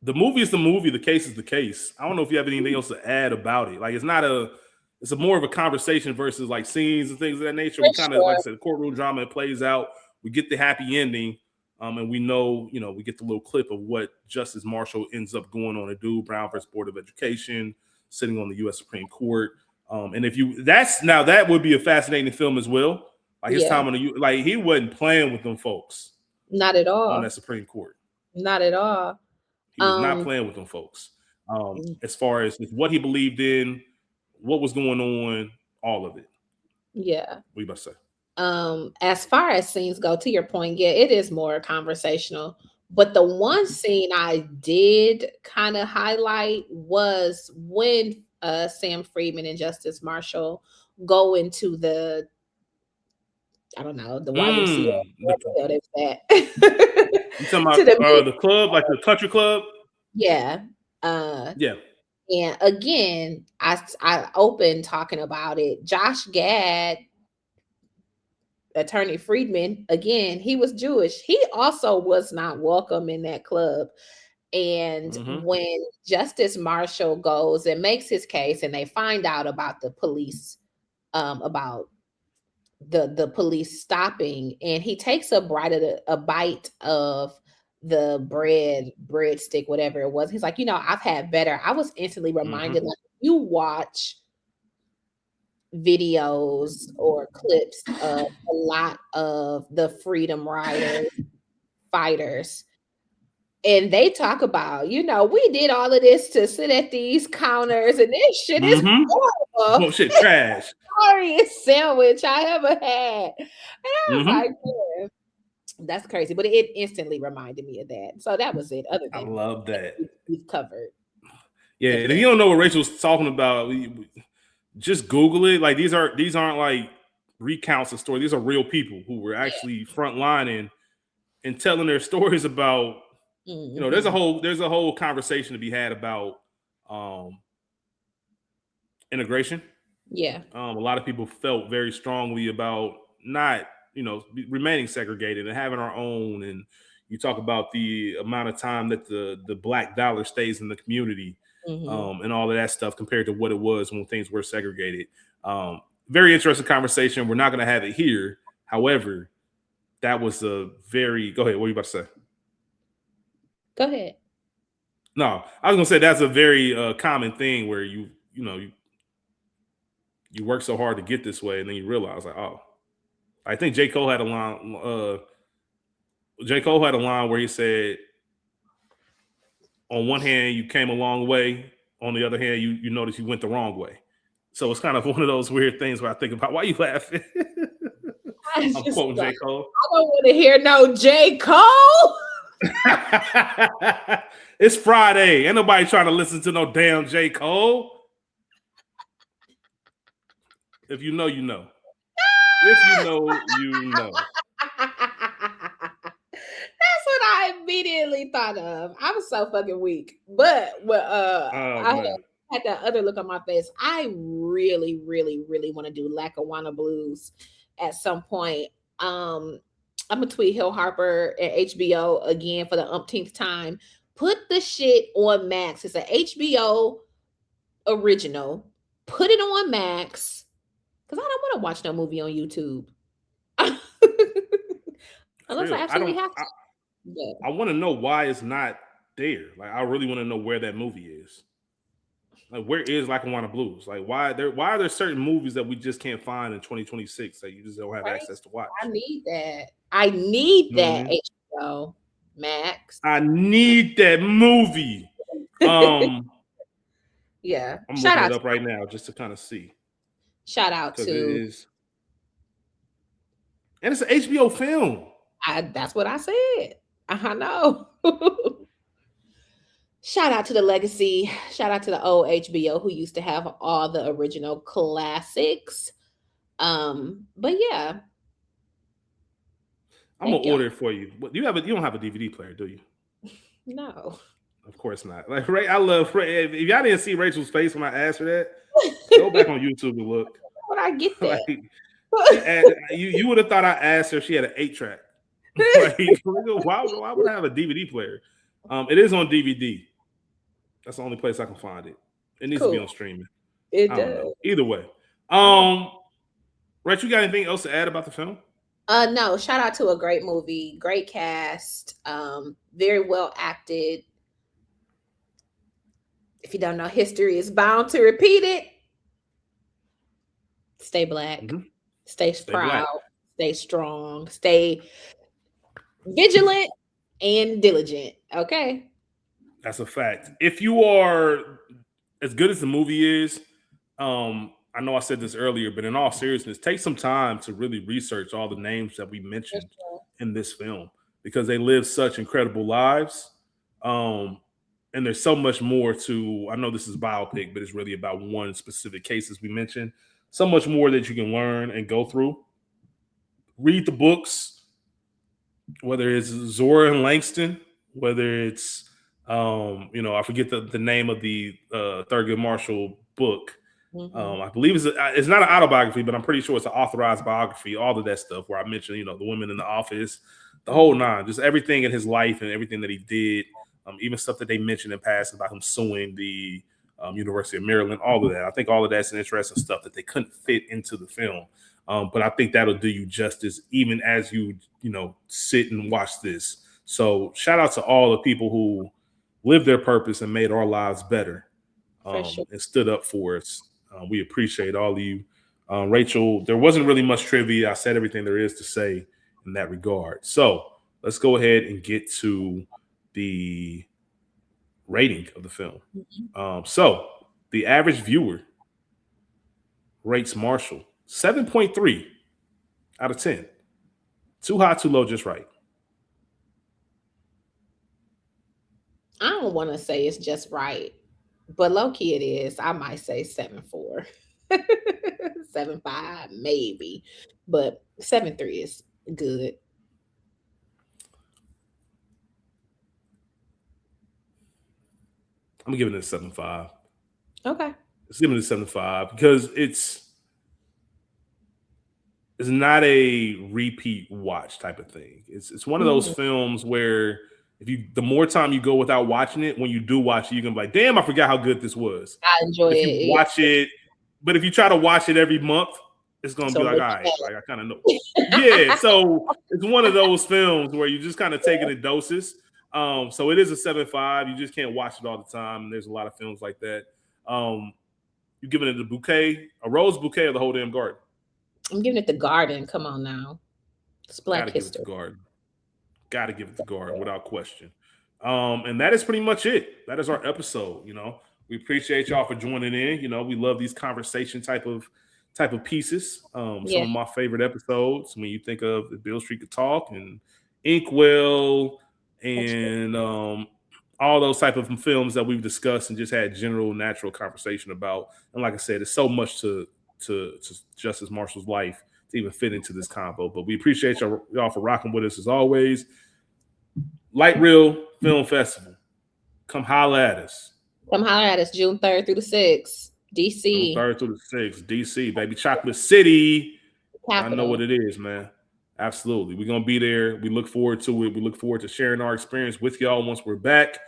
The movie is the movie. The case is the case. I don't know if you have anything else to add about it. Like, it's a more of a conversation versus like scenes and things of that nature. We kind of, like I said, the courtroom drama, it plays out. We get the happy ending, and we know, you know, we get the little clip of what Justice Marshall ends up going on to do. Brown versus Board of Education, sitting on the U.S. Supreme Court. And if you, that would be a fascinating film as well. Like his time on the, like he wasn't playing with them folks. Not at all. On that Supreme Court. Not at all. He was not playing with them folks. As far as what he believed in, what was going on, all of it. Yeah. What you about to say? As far as scenes go, to your point, yeah, it is more conversational. But the one scene I did kind of highlight was when Sam Friedman and Justice Marshall go into the, I don't know, the YMCA. What is that? You talking about the club, like the country club? Yeah. Yeah. And again, I opened talking about it. Josh Gad, Attorney Friedman, again, he was Jewish. He also was not welcome in that club. And when Justice Marshall goes and makes his case, and they find out about the police, about the police stopping, and he takes a bite of the breadstick, whatever it was. He's like, you know, I've had better. I was instantly reminded, like, you watch videos or clips of a lot of the freedom riders, fighters, and they talk about, you know, we did all of this to sit at these counters, and this shit is horrible. Oh, shit, trash. Sorriest sandwich I ever had. And I was like, yeah, that's crazy. But it instantly reminded me of that. So that was it. Other than I love that. We've covered. Yeah, and if you don't know what Rachel's talking about, just Google it. Like these aren't like recounts of stories. These are real people who were actually frontlining and telling their stories about. You know, there's a whole conversation to be had about integration. Yeah. A lot of people felt very strongly about not, you know, remaining segregated and having our own. And you talk about the amount of time that the black dollar stays in the community, and all of that stuff compared to what it was when things were segregated. Very interesting conversation. We're not going to have it here. However, that was a very, go ahead. What are you about to say? Go ahead. No, I was gonna say that's a very common thing where you work so hard to get this way, and then you realize, like, oh, I think J. Cole had a line. J. Cole had a line where he said, "On one hand, you came a long way. On the other hand, you notice you went the wrong way." So it's kind of one of those weird things where I think about, why are you laughing? I'm quoting J. Cole. I don't want to hear no J. Cole. It's Friday. Ain't nobody trying to listen to no damn J. Cole. If you know, you know. If you know, you know. That's what I immediately thought of. I was so fucking weak. But I had that other look on my face. I really, really, really want to do Lackawanna Blues at some point. I'm gonna tweet Hill Harper at HBO again for the umpteenth time. Put the shit on Max. It's an HBO original. Put it on Max because I don't want to watch no movie on YouTube. Unless I Real. I absolutely don't. have to. Yeah. I want to know why it's not there. Like, I really want to know where that movie is. Like, where is Lackawanna Blues? Like, why are there certain movies that we just can't find in 2026 that you just don't have Right? access to watch? I need that. I need You know what I that mean? HBO Max. I need that movie. Yeah. I'm looking it up right now just to kind of see. Shout out Because it to is, and it's an HBO film. that's what I said. I know. Shout out to the legacy. Shout out to the old HBO who used to have all the original classics. But yeah, I'm gonna thank y'all. order it for you. But you don't have a DVD player, do you? No. Of course not. Like, Ray, I love Ray. If y'all didn't see Rachel's face when I asked her that, go back on YouTube and look. But I get that. Like, you would have thought I asked her if she had an 8-track. Like, why would I have a DVD player? It is on DVD. That's the only place I can find it. It needs to be on streaming. It I don't does. know. Either way. Rach, you got anything else to add about the film? No, shout out to a great movie, great cast, very well acted. If you don't know, history is bound to repeat it. Stay black, stay proud, stay strong, stay vigilant and diligent. Okay. That's a fact. If you are as good as the movie is, I know I said this earlier, but in all seriousness, take some time to really research all the names that we mentioned in this film because they live such incredible lives. And there's so much more to, I know this is biopic, but it's really about one specific case as we mentioned. So much more that you can learn and go through. Read the books, whether it's Zora and Langston, whether it's, I forget the name of the Thurgood Marshall book. I believe it's not an autobiography, but I'm pretty sure it's an authorized biography, all of that stuff where I mentioned, the women in the office, the whole nine, just everything in his life and everything that he did, even stuff that they mentioned in past about him suing the University of Maryland, all of that. I think all of that's interesting stuff that they couldn't fit into the film. But I think that'll do you justice even as you sit and watch this. So shout out to all the people who lived their purpose and made our lives better and stood up for us. We appreciate all of you. Rachel, there wasn't really much trivia. I said everything there is to say in that regard. So let's go ahead and get to the rating of the film. So the average viewer rates Marshall 7.3 out of 10. Too high, too low, just right. I don't want to say it's just right, but low key it is. I might say 7.4, 7.5, maybe, but 7.3 is good. I'm giving it a 7.5. Okay. It's giving it a 7.5 because it's not a repeat watch type of thing. It's one of those films where the more time you go without watching it, when you do watch it, you're gonna be like, damn, I forgot how good this was. I enjoy it. If you watch it, but if you try to watch it every month, it's gonna be like, all right, like I kind of know. Yeah, so it's one of those films where you just kind of take it in doses. So it is a 7.5. You just can't watch it all the time. And there's a lot of films like that. You giving it a rose bouquet, or the whole damn garden? I'm giving it the garden. Come on now. It's Black history. Gotta give it the garden without question. And that is pretty much it. That is our episode. We appreciate y'all for joining in. We love these conversation type of pieces. Some of my favorite episodes when you think of the Bill Street Could Talk and Inkwell and all those type of films that we've discussed and just had general natural conversation about. And like I said, there's so much to Justice Marshall's life to even fit into this combo. But we appreciate y'all for rocking with us as always. Light Reel Film Festival. Come holla at us. Come holler at us June 3rd through the 6th. DC. June 3rd through the 6th. DC, baby. Chocolate City. I know what it is, man. Absolutely. We're going to be there. We look forward to it. We look forward to sharing our experience with y'all once we're back.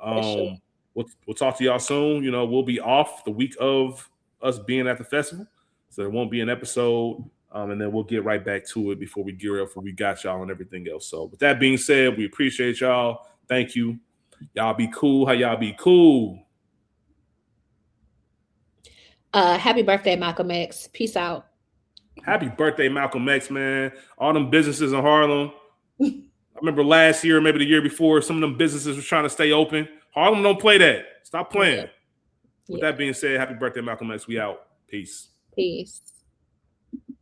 Sure. We'll talk to y'all soon. You know, we'll be off the week of us being at the festival. So there won't be an episode. And then we'll get right back to it before we gear up for We Got Y'all and everything else. So with that being said, we appreciate y'all. Thank you. Y'all be cool. How y'all be cool? Happy birthday, Malcolm X. Peace out. Happy birthday, Malcolm X, man. All them businesses in Harlem. I remember last year, maybe the year before, some of them businesses were trying to stay open. Harlem don't play that. Stop playing. With that being said, happy birthday, Malcolm X. We out. Peace. Peace.